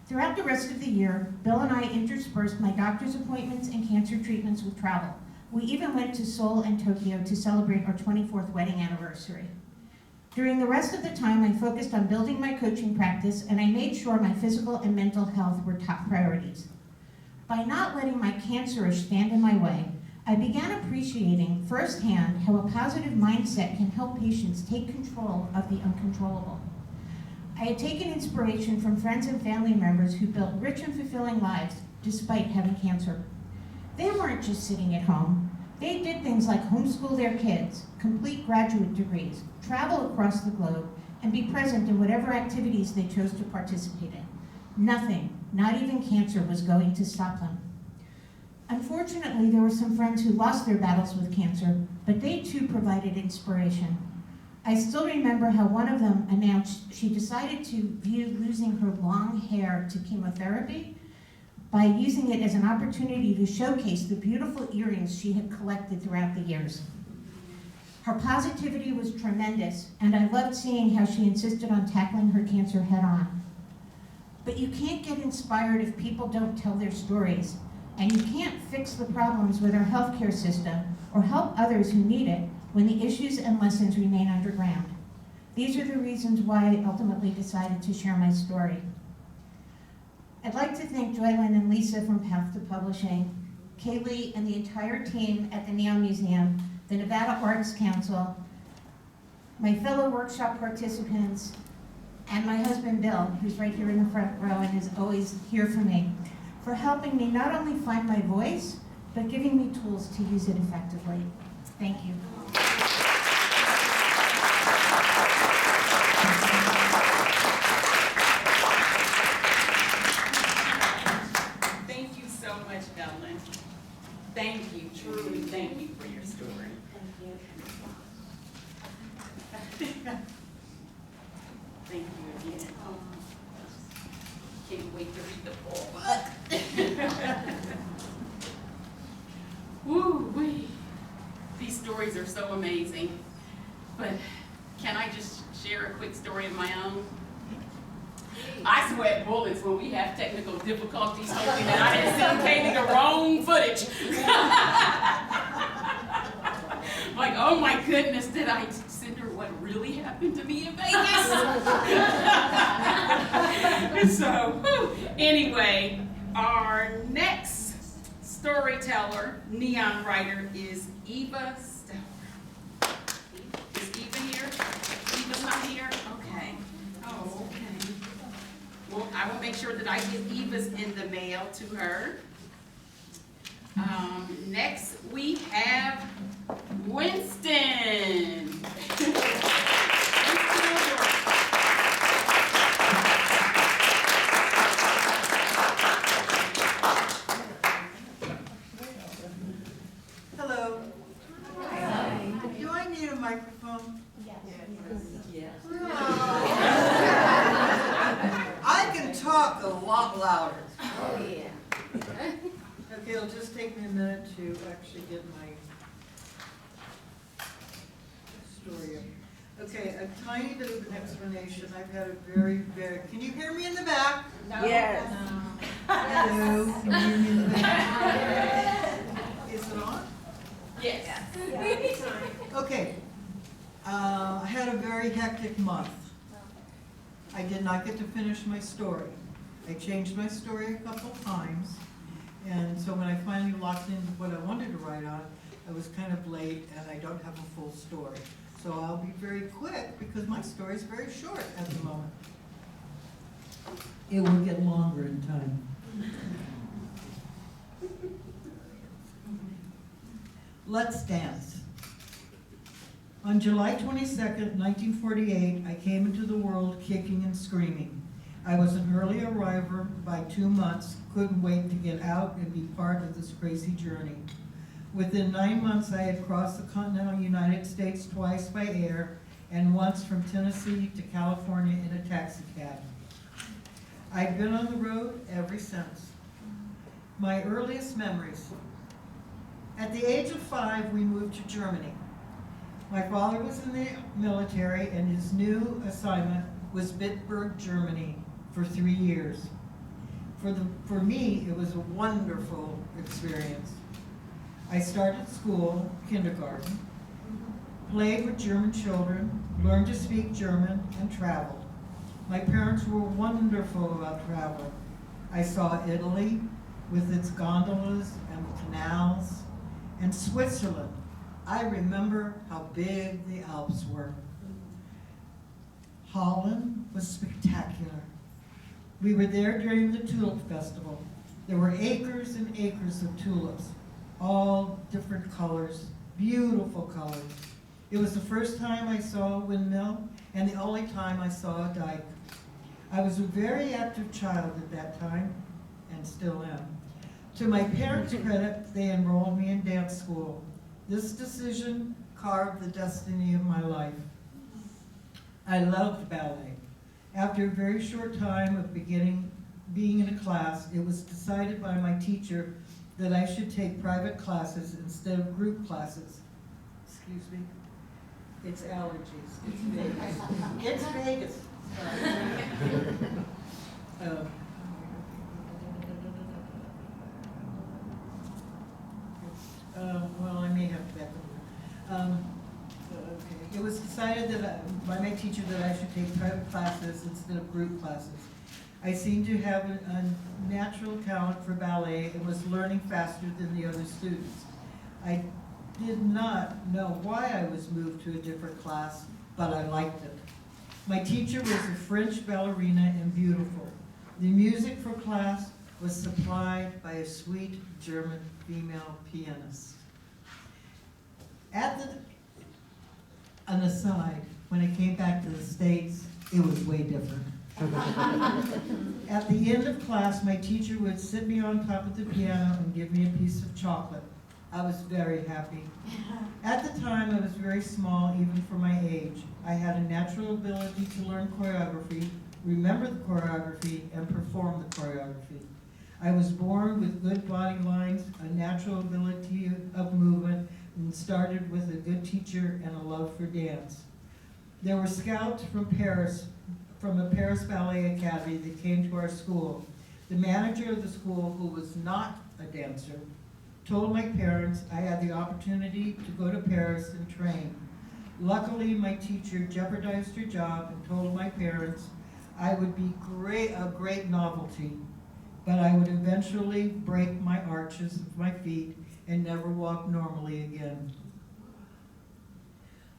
Throughout the rest of the year, Bill and I interspersed my doctor's appointments and cancer treatments with travel. We even went to Seoul and Tokyo to celebrate our 24th wedding anniversary. During the rest of the time, I focused on building my coaching practice, and I made sure my physical and mental health were top priorities. By not letting my cancerish stand in my way, I began appreciating firsthand how a positive mindset can help patients take control of the uncontrollable. I had taken inspiration from friends and family members who built rich and fulfilling lives despite having cancer. They weren't just sitting at home. They did things like homeschool their kids, complete graduate degrees, travel across the globe, and be present in whatever activities they chose to participate in. Nothing, not even cancer, was going to stop them. Unfortunately, there were some friends who lost their battles with cancer, but they too provided inspiration. I still remember how one of them announced she decided to view losing her long hair to chemotherapy by using it as an opportunity to showcase the beautiful earrings she had collected throughout the years. Her positivity was tremendous, and I loved seeing how she insisted on tackling her cancer head on. But you can't get inspired if people don't tell their stories, and you can't fix the problems with our healthcare system or help others who need it when the issues and lessons remain underground. These are the reasons why I ultimately decided to share my story. I'd like to thank Joylynn and Lisa from Path to Publishing, Kaylee and the entire team at the Neon Museum, the Nevada Arts Council, my fellow workshop participants, and my husband Bill, who's right here in the front row and is always here for me, for helping me not only find my voice, but giving me tools to use it effectively. Thank you. Thank you so much, Ellen. Thank you, truly thank you for your story. Thank you again. Can't wait to read the full book. Woo-wee. These stories are so amazing. But can I just share a quick story of my own? I sweat bullets when we have technical difficulties, hoping that I didn't syndicated the wrong footage. Like, oh my goodness, did I send her what really happened to me in Vegas? So, anyway, our next storyteller, neon writer, is Eva Stelter. Is Eva here? Eva's not here? Okay. Oh, okay. Well, I will make sure that I get Eva's in the mail to her. Next, we have Winston. Hello. Do I need a microphone? Yes. I can talk a lot louder. Oh, yeah. Okay, it'll just take me a minute to actually get my story up. Okay, a tiny bit of an explanation. I've had a very, can you hear me in the back? No. Yes. No. Hello, can you hear me in the back? Is it on? Yes. Okay. I had a very hectic month. I did not get to finish my story. I changed my story a couple times, and so when I finally locked into what I wanted to write on, I was kind of late and I don't have a full story. So I'll be very quick because my story is very short at the moment. It will get longer in time. Let's dance. On July 22nd, 1948, I came into the world kicking and screaming. I was an early arriver by 2 months, couldn't wait to get out and be part of this crazy journey. Within 9 months, I had crossed the continental United States twice by air and once from Tennessee to California in a taxi cab. I've been on the road ever since. My earliest memories. At the age of 5, we moved to Germany. My father was in the military and his new assignment was Bitburg, Germany for 3 years. For me, it was a wonderful experience. I started school, kindergarten, played with German children, learned to speak German, and traveled. My parents were wonderful about travel. I saw Italy with its gondolas and canals, and Switzerland. I remember how big the Alps were. Holland was spectacular. We were there during the Tulip Festival. There were acres and acres of tulips, all different colors, beautiful colors. It was the first time I saw a windmill and the only time I saw a dike. I was a very active child at that time, and still am. To my parents' credit, they enrolled me in dance school. This decision carved the destiny of my life. I loved ballet. After a very short time of being in a class, it was decided by my teacher that I should take private classes instead of group classes. Excuse me? It's allergies. It's Vegas. It's Vegas. Well, I may have to back up. Okay. It was decided by my teacher that I should take private classes instead of group classes. I seemed to have a natural talent for ballet and was learning faster than the other students. I did not know why I was moved to a different class, but I liked it. My teacher was a French ballerina and beautiful. The music for class was supplied by a sweet German female pianist. An aside, when I came back to the States, it was way different. At the end of class, my teacher would sit me on top of the piano and give me a piece of chocolate. I was very happy. At the time, I was very small, even for my age. I had a natural ability to learn choreography, remember the choreography, and perform the choreography. I was born with good body lines, a natural ability of movement, and started with a good teacher and a love for dance. There were scouts from Paris, from a Paris Ballet Academy that came to our school. The manager of the school, who was not a dancer, told my parents I had the opportunity to go to Paris and train. Luckily, my teacher jeopardized her job and told my parents I would be a great novelty, but I would eventually break my arches of my feet and never walk normally again.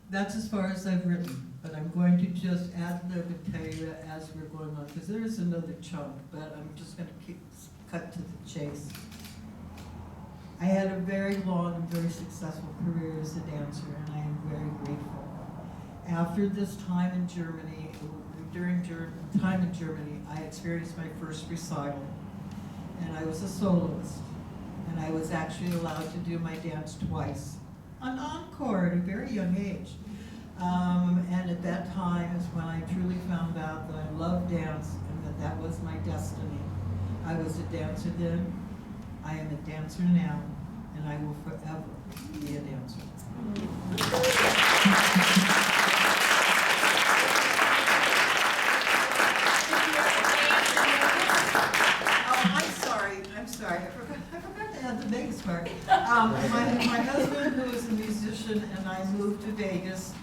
That's as far as I've written, but I'm going to just ad-lib and tell you as we're going on, because there is another chunk, but I'm just going to cut to the chase. I had a very long and very successful career as a dancer, and I am very grateful. After this time in Germany, during time in Germany, I experienced my first recital, and I was a soloist, and I was actually allowed to do my dance twice. An encore at a very young age. And at that time is when I truly found out that I loved dance and that was my destiny. I was a dancer then, I am a dancer now, and I will forever be a dancer. I'm sorry, I forgot to add the Vegas part. My husband, who is a musician, and I moved to Vegas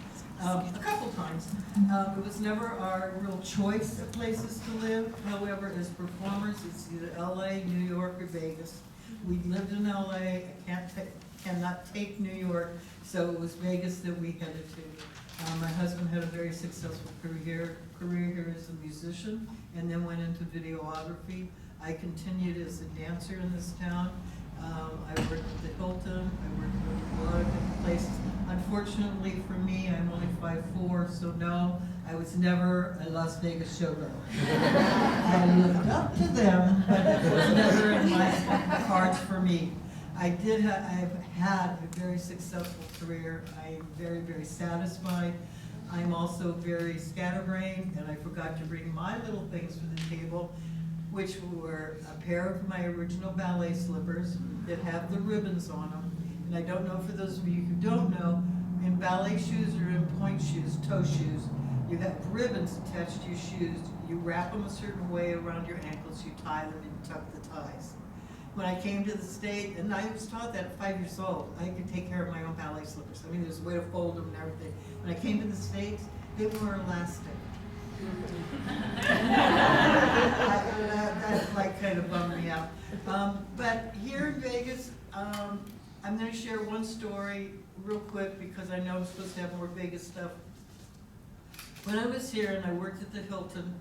a couple times. It was never our real choice of places to live. However, as performers, it's either LA, New York, or Vegas. We lived in LA, cannot take New York, so it was Vegas that we headed to. My husband had a very successful career here as a musician, and then went into videography. I continued as a dancer in this town. I worked at the Hilton, I worked at a lot of different places. Unfortunately for me, I'm only 5'4", so no, I was never a Las Vegas showgirl. I looked up to them, but it was never in my cards for me. I've had a very successful career. I'm very, very satisfied. I'm also very scatterbrained, and I forgot to bring my little things for the table, which were a pair of my original ballet slippers that have the ribbons on them. And I don't know, for those of you who don't know, in ballet shoes or in point shoes, toe shoes, you have ribbons attached to your shoes. You wrap them a certain way around your ankles, you tie them, and you tuck the ties. When I came to the States, and I was taught that at 5 years old, I could take care of my own ballet slippers. I mean, there's a way to fold them and everything. When I came to the States, they were elastic. That like kind of bummed me out. But here in Vegas, I'm going to share one story real quick because I know I'm supposed to have more Vegas stuff. When I was here and I worked at the Hilton,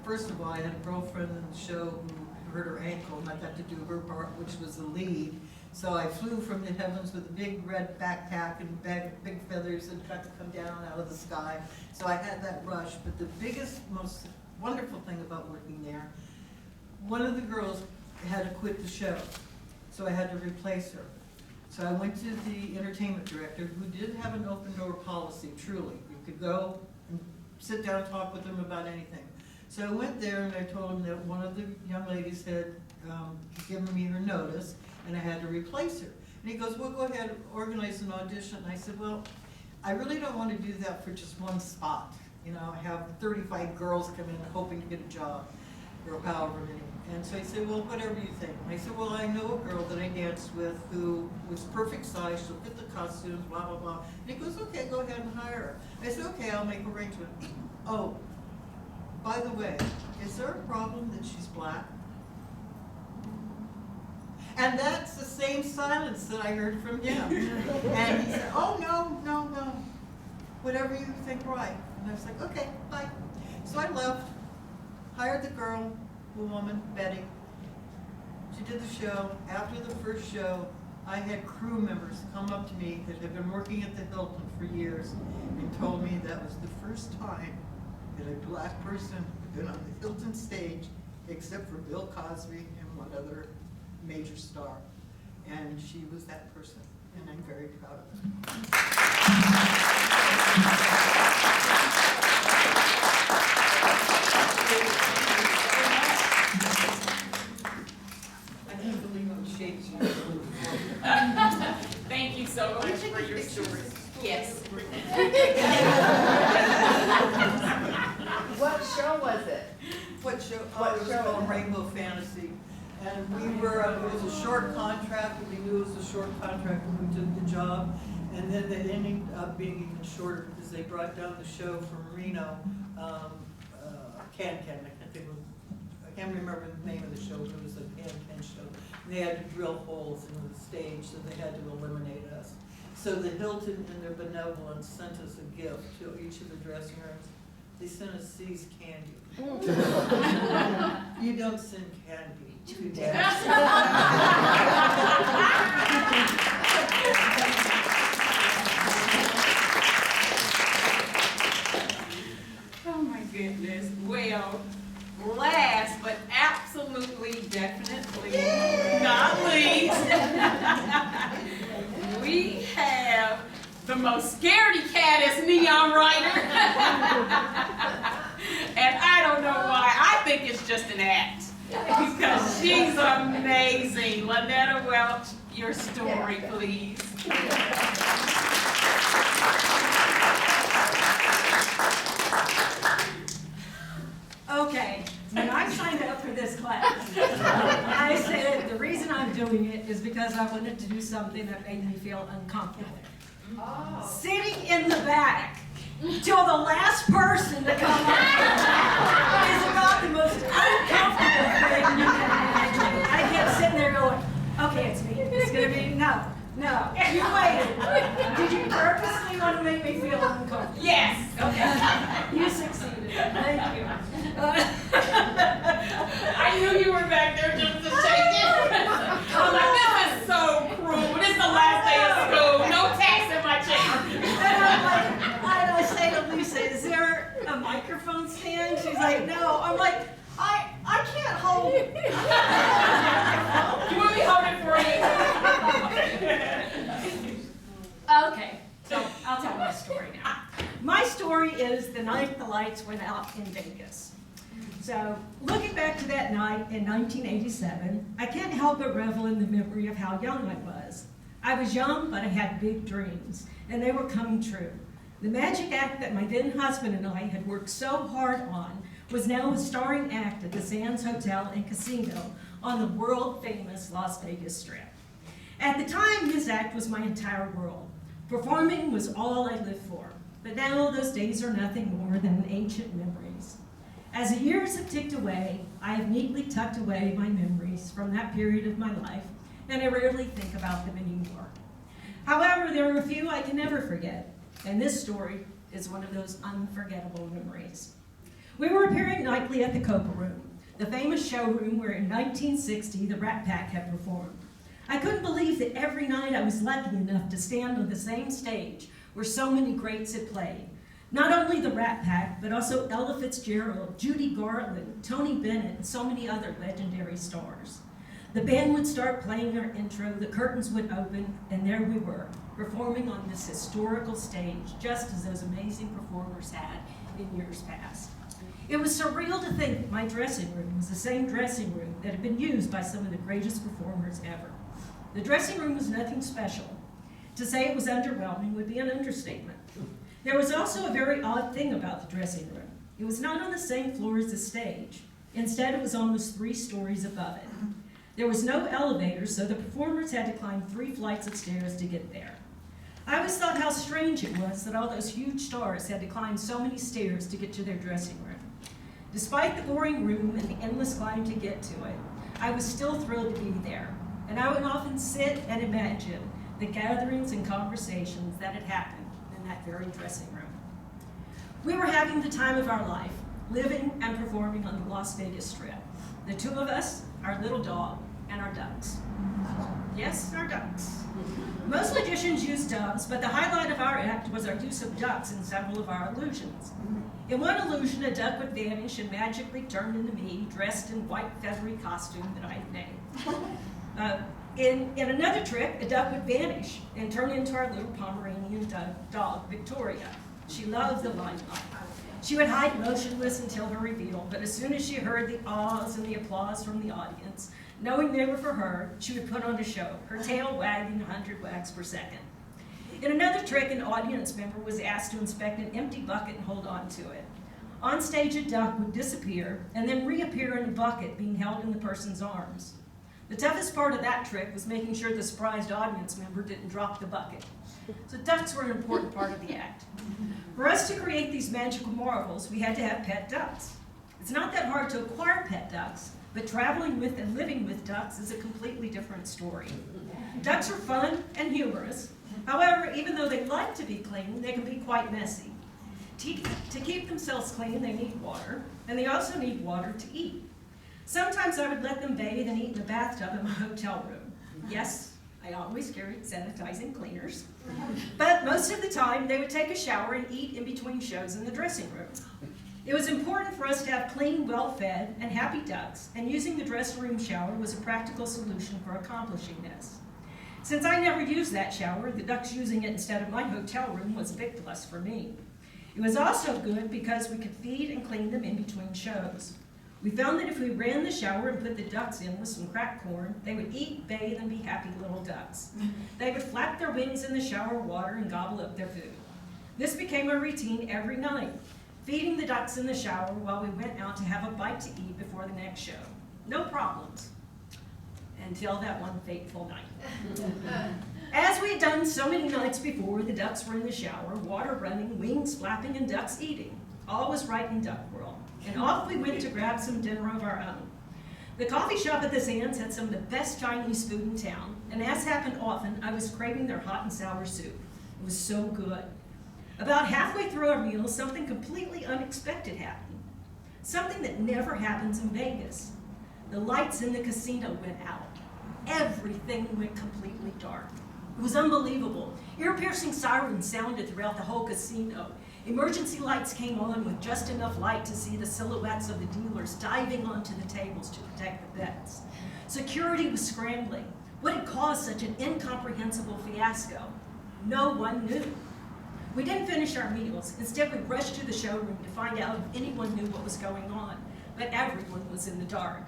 first of all, I had a girlfriend in the show who hurt her ankle, and I got to do her part, which was the lead. So I flew from the heavens with a big red backpack and big feathers and got to come down out of the sky. So I had that rush. But the biggest, most wonderful thing about working there, one of the girls had to quit the show. So I had to replace her. So I went to the entertainment director, who did have an open door policy, truly. You could go and sit down and talk with them about anything. So I went there and I told him that one of the young ladies had given me her notice, and I had to replace her. And he goes, well, go ahead and organize an audition. And I said, well, I really don't want to do that for just one spot. You know, I have 35 girls come in hoping to get a job, or however many. And so he said, well, whatever you think. And I said, well, I know a girl that I danced with who was perfect size, she'll fit the costumes, blah, blah, blah. And he goes, okay, go ahead and hire her. I said, okay, I'll make arrangement. Oh, by the way, is there a problem that she's black? And that's the same silence that I heard from him. And he said, oh, no, whatever you think right. And I was like, okay, bye. So I left, hired the girl, the woman, Betty. She did the show. After the first show, I had crew members come up to me that had been working at the Hilton for years and told me that was the first time that a black person had been on the Hilton stage, except for Bill Cosby and one other major star. And she was that person, and I'm very proud of her. I can't believe I'm shaking. Thank you so much for your story. Yes. What show was it? What show? What It was show? called Rainbow Fantasy. And we were, it was a short contract, and we knew it was a short contract when we took the job. And then it ended up being even shorter because they brought down the show from Reno, I can't remember the name of the show, but it was a Can show. And they had to drill holes in the stage, so they had to eliminate us. So the Hilton, in their benevolence, sent us a gift to each of the dressing rooms. They sent us seized candy. You don't send candy to dads. Oh my goodness. Well, last but absolutely definitely not least, we have the most scaredy cat neon writer. And I don't know why. I think it's just an act. Because she's amazing. Lynetta Welch, your story, please. Okay, when I signed up for this class, I said the reason I'm doing it is because I wanted to do something that made me feel uncomfortable. Oh. Sitting in the back till the last person to come up is about the most uncomfortable thing you can imagine. I kept sitting there going, okay, it's me. It's going to be, no. You waited. Did you purposely want to make me feel uncomfortable? Yes. Okay. You succeeded. Thank you. I knew you were back there just to shake it. I was like, this is so cruel. This is the last day of school. No tax in my check. And I'm like, I say to Lisa, is there a microphone stand? She's like, no. I'm like, I can't hold it. Do you want me to hold it for you? Okay, so I'll tell my story now. My story is the night the lights went out in Vegas. So, looking back to that night in 1987, I can't help but revel in the memory of how young I was. I was young, but I had big dreams, and they were coming true. The magic act that my then husband and I had worked so hard on was now a starring act at the Sands Hotel and Casino on the world-famous Las Vegas Strip. At the time, this act was my entire world. Performing was all I lived for, but now those days are nothing more than ancient memories. As the years have ticked away, I have neatly tucked away my memories from that period of my life, and I rarely think about them anymore. However, there are a few I can never forget, and this story is one of those unforgettable memories. We were appearing nightly at the Copa Room, the famous showroom where in 1960 the Rat Pack had performed. I couldn't believe that every night I was lucky enough to stand on the same stage where so many greats had played. Not only the Rat Pack, but also Ella Fitzgerald, Judy Garland, Tony Bennett, and so many other legendary stars. The band would start playing our intro, the curtains would open, and there we were, performing on this historical stage, just as those amazing performers had in years past. It was surreal to think that my dressing room was the same dressing room that had been used by some of the greatest performers ever. The dressing room was nothing special. To say it was underwhelming would be an understatement. There was also a very odd thing about the dressing room. It was not on the same floor as the stage. Instead, it was almost 3 stories above it. There was no elevator, so the performers had to climb 3 flights of stairs to get there. I always thought how strange it was that all those huge stars had to climb so many stairs to get to their dressing room. Despite the boring room and the endless climb to get to it, I was still thrilled to be there. And I would often sit and imagine the gatherings and conversations that had happened in that very dressing room. We were having the time of our life, living and performing on the Las Vegas Strip. The 2 of us, our little dog, and our ducks. Yes, our ducks. Most magicians use doves, but the highlight of our act was our use of ducks in several of our illusions. In one illusion, a duck would vanish and magically turn into me, dressed in white feathery costume that I had made. In another trick, a duck would vanish and turn into our little Pomeranian dog, Victoria. She loved the limelight. She would hide motionless until her reveal, but as soon as she heard the ahs and the applause from the audience, knowing they were for her, she would put on a show, her tail wagging 100 wags per second. In another trick, an audience member was asked to inspect an empty bucket and hold on to it. On stage, a duck would disappear and then reappear in a bucket being held in the person's arms. The toughest part of that trick was making sure the surprised audience member didn't drop the bucket. So ducks were an important part of the act. For us to create these magical marvels, we had to have pet ducks. It's not that hard to acquire pet ducks, but traveling with and living with ducks is a completely different story. Ducks are fun and humorous. However, even though they like to be clean, they can be quite messy. To keep themselves clean, they need water, and they also need water to eat. Sometimes I would let them bathe and eat in the bathtub in my hotel room. Yes, I always carried sanitizing cleaners. But most of the time, they would take a shower and eat in between shows in the dressing room. It was important for us to have clean, well-fed, and happy ducks, and using the dressing room shower was a practical solution for accomplishing this. Since I never used that shower, the ducks using it instead of my hotel room was a big plus for me. It was also good because we could feed and clean them in between shows. We found that if we ran the shower and put the ducks in with some cracked corn, they would eat, bathe, and be happy little ducks. They would flap their wings in the shower water and gobble up their food. This became a routine every night, feeding the ducks in the shower while we went out to have a bite to eat before the next show. No problems. Until that one fateful night. As we had done so many nights before, the ducks were in the shower, water running, wings flapping, and ducks eating. All was right in duck world. And off we went to grab some dinner of our own. The coffee shop at the Sands had some of the best Chinese food in town, and as happened often, I was craving their hot and sour soup. It was so good. About halfway through our meal, something completely unexpected happened. Something that never happens in Vegas. The lights in the casino went out. Everything went completely dark. It was unbelievable. Ear-piercing sirens sounded throughout the whole casino. Emergency lights came on with just enough light to see the silhouettes of the dealers diving onto the tables to protect the bets. Security was scrambling. What had caused such an incomprehensible fiasco? No one knew. We didn't finish our meals. Instead, we rushed to the showroom to find out if anyone knew what was going on. But everyone was in the dark.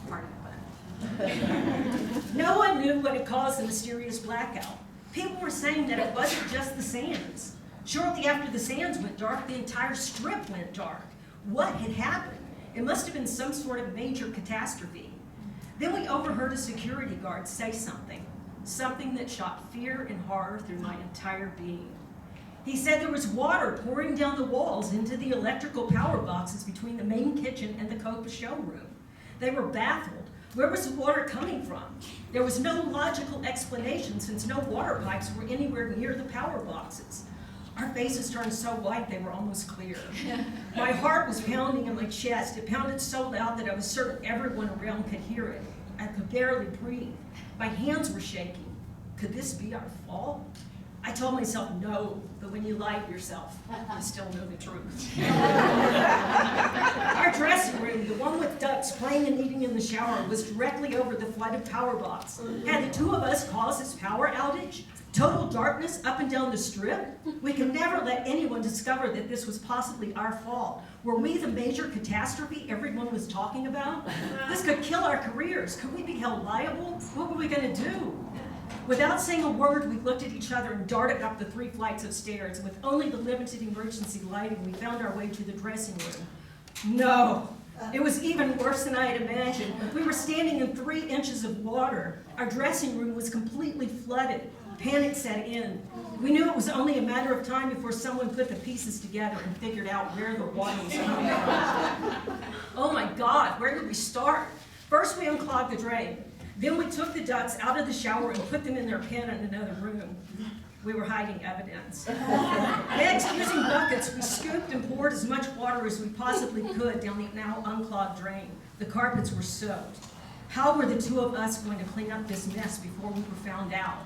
Pardon the pun. No one knew what had caused the mysterious blackout. People were saying that it wasn't just the Sands. Shortly after the Sands went dark, the entire strip went dark. What had happened? It must have been some sort of major catastrophe. Then we overheard a security guard say something that shot fear and horror through my entire being. He said there was water pouring down the walls into the electrical power boxes between the main kitchen and the Copa showroom. They were baffled. Where was the water coming from? There was no logical explanation since no water pipes were anywhere near the power boxes. Our faces turned so white they were almost clear. My heart was pounding in my chest. It pounded so loud that I was certain everyone around could hear it. I could barely breathe. My hands were shaking. Could this be our fault? I told myself no, but when you lie to yourself, you still know the truth. Our dressing room, the one with ducks playing and eating in the shower, was directly over the flooded power box. Had the two of us caused this power outage? Total darkness up and down the strip? We could never let anyone discover that this was possibly our fault. Were we the major catastrophe everyone was talking about? This could kill our careers. Could we be held liable? What were we going to do? Without saying a word, we looked at each other and darted up the 3 flights of stairs. With only the limited emergency lighting, we found our way to the dressing room. No, it was even worse than I had imagined. We were standing in 3 inches of water. Our dressing room was completely flooded. Panic set in. We knew it was only a matter of time before someone put the pieces together and figured out where the water was coming from. Oh my God, where did we start? First, we unclogged the drain. Then we took the ducks out of the shower and put them in their pen in another room. We were hiding evidence. Next, using buckets, we scooped and poured as much water as we possibly could down the now unclogged drain. The carpets were soaked. How were the two of us going to clean up this mess before we were found out?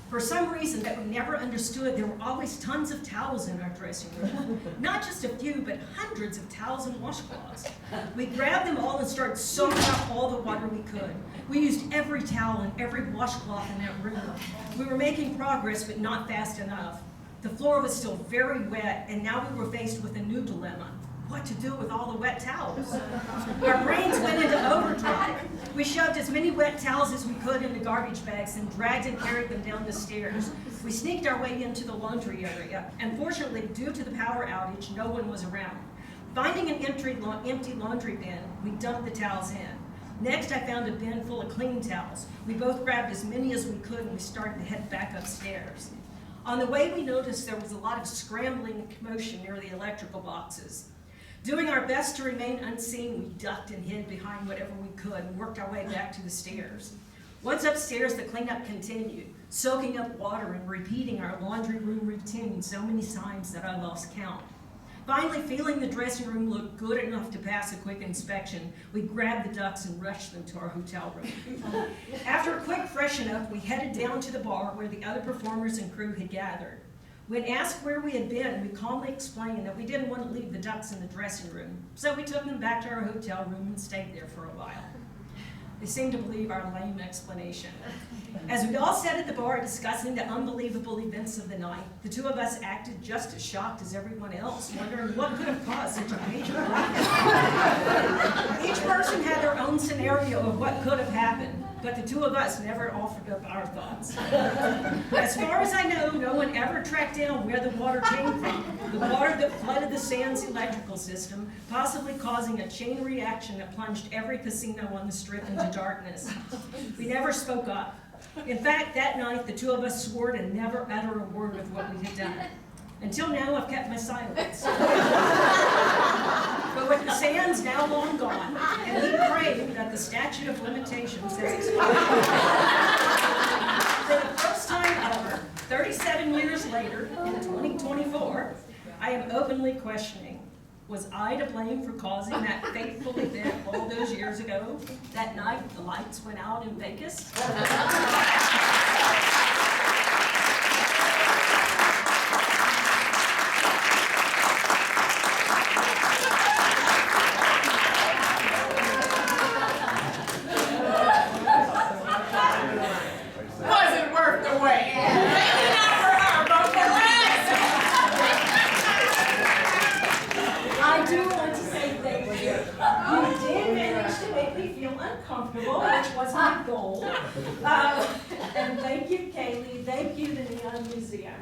For some reason that we never understood, there were always tons of towels in our dressing room. Not just a few, but hundreds of towels and washcloths. We grabbed them all and started soaking up all the water we could. We used every towel and every washcloth in that room. We were making progress, but not fast enough. The floor was still very wet, and now we were faced with a new dilemma: what to do with all the wet towels. Our brains went into overdrive. We shoved as many wet towels as we could into garbage bags and dragged and carried them down the stairs. We sneaked our way into the laundry area, and fortunately, due to the power outage, no one was around. Finding an empty laundry bin, we dumped the towels in. Next, I found a bin full of clean towels. We both grabbed as many as we could, and we started to head back upstairs. On the way, we noticed there was a lot of scrambling and commotion near the electrical boxes. Doing our best to remain unseen, we ducked and hid behind whatever we could and worked our way back to the stairs. Once upstairs, the cleanup continued, soaking up water and repeating our laundry room routine so many times that I lost count. Finally, feeling the dressing room looked good enough to pass a quick inspection, we grabbed the ducks and rushed them to our hotel room. After a quick freshen up, we headed down to the bar where the other performers and crew had gathered. When asked where we had been, we calmly explained that we didn't want to leave the ducks in the dressing room, so we took them back to our hotel room and stayed there for a while. They seemed to believe our lame explanation. As we all sat at the bar discussing the unbelievable events of the night, the two of us acted just as shocked as everyone else, wondering what could have caused such a major blackout. Each person had their own scenario of what could have happened, but the two of us never offered up our thoughts. As far as I know, no one ever tracked down where the water came from. The water that flooded the Sands electrical system, possibly causing a chain reaction that plunged every casino on the Strip into darkness. We never spoke up. In fact, that night, the two of us swore to never utter a word of what we had done. Until now, I've kept my silence. But with the Sands now long gone, and we pray that the statute of limitations has expired, for the first time ever, 37 years later, in 2024, I am openly questioning, was I to blame for causing that fateful event all those years ago, that night the lights went out in Vegas? Wasn't worth the wait. Maybe not for her, but for us. I do want to say thank you. You did manage to make me feel uncomfortable, which was my goal. And thank you, Kaylee. Thank you, the Neon Museum.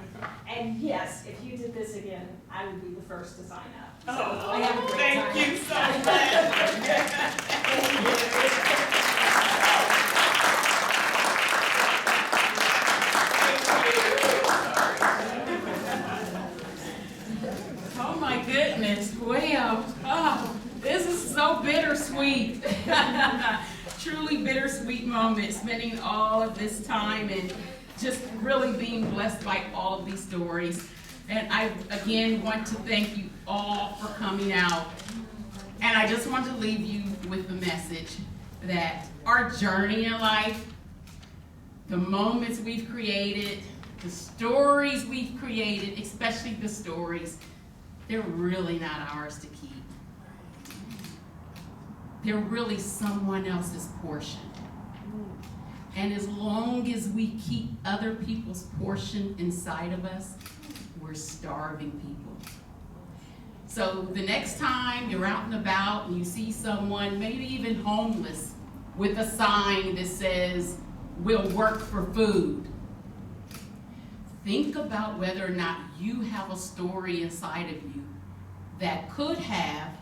And yes, if you did this again, I would be the first to sign up. So I have a great time. Thank you so much. Oh my goodness, well, this is so bittersweet. Truly bittersweet moment, spending all of this time and just really being blessed by all of these stories. And I, again, want to thank you all for coming out. And I just want to leave you with the message that our journey in life, the moments we've created, the stories we've created, especially the stories, they're really not ours to keep. They're really someone else's portion. And as long as we keep other people's portion inside of us, we're starving people. So the next time you're out and about and you see someone, maybe even homeless, with a sign that says, "We'll work for food," think about whether or not you have a story inside of you that could have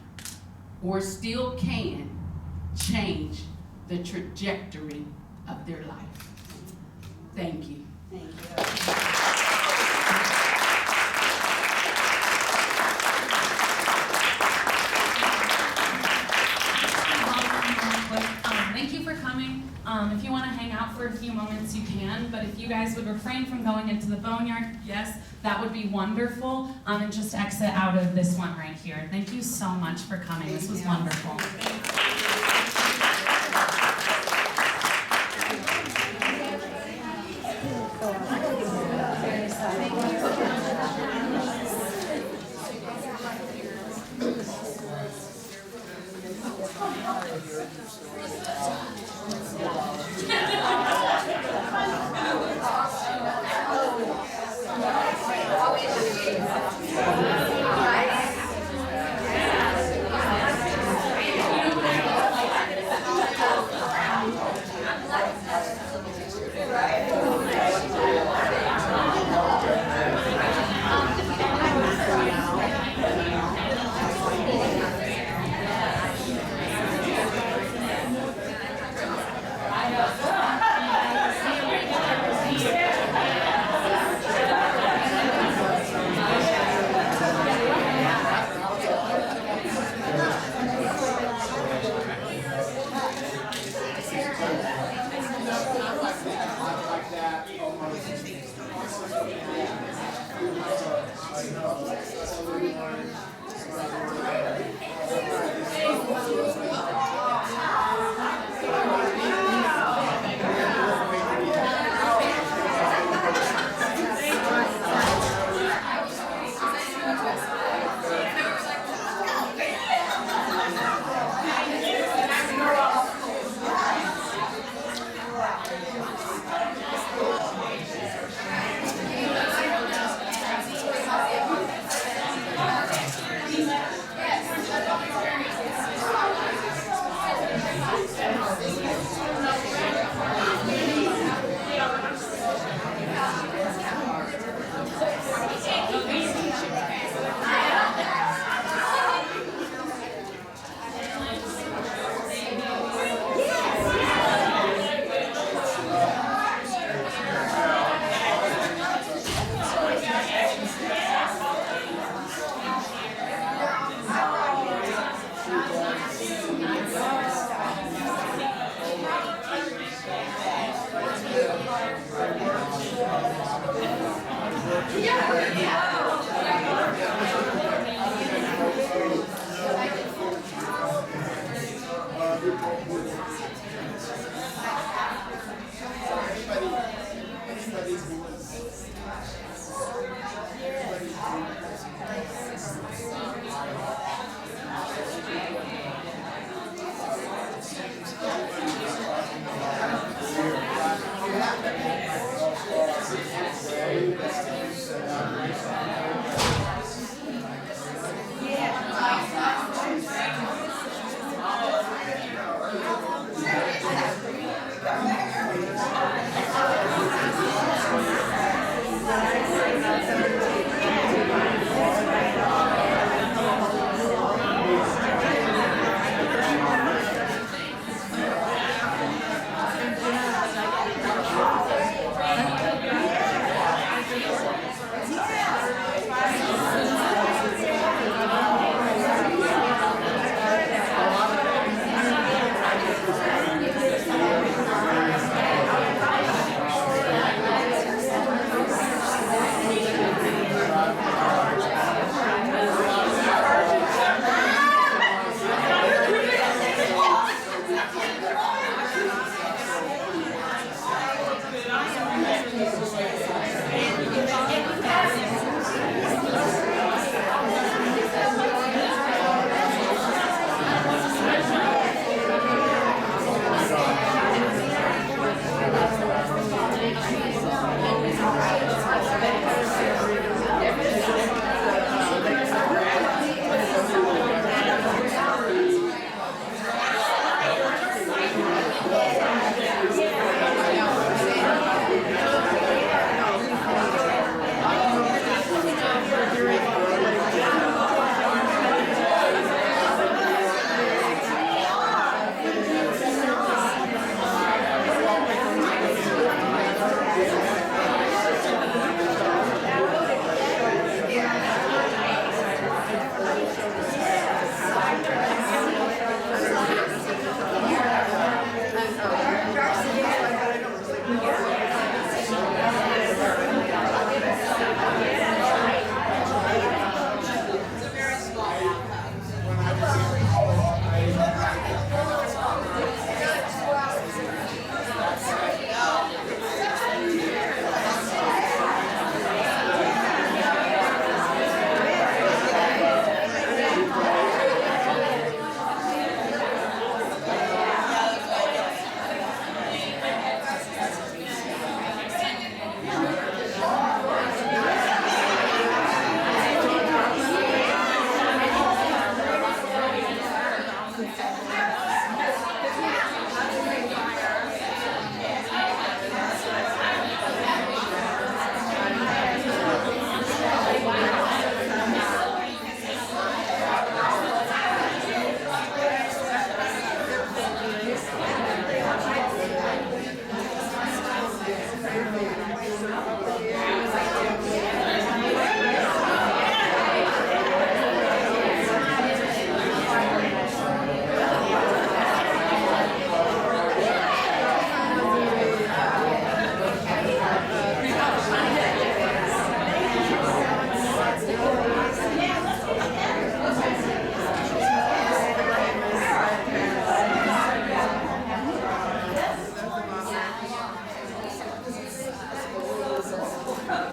or still can change the trajectory of their life. Thank you. Thank you. Thank you for coming. If you want to hang out for a few moments, you can, but if you guys would refrain from going into the boneyard, yes, that would be wonderful, and just exit out of this one right here. Thank you so much for coming. This was wonderful.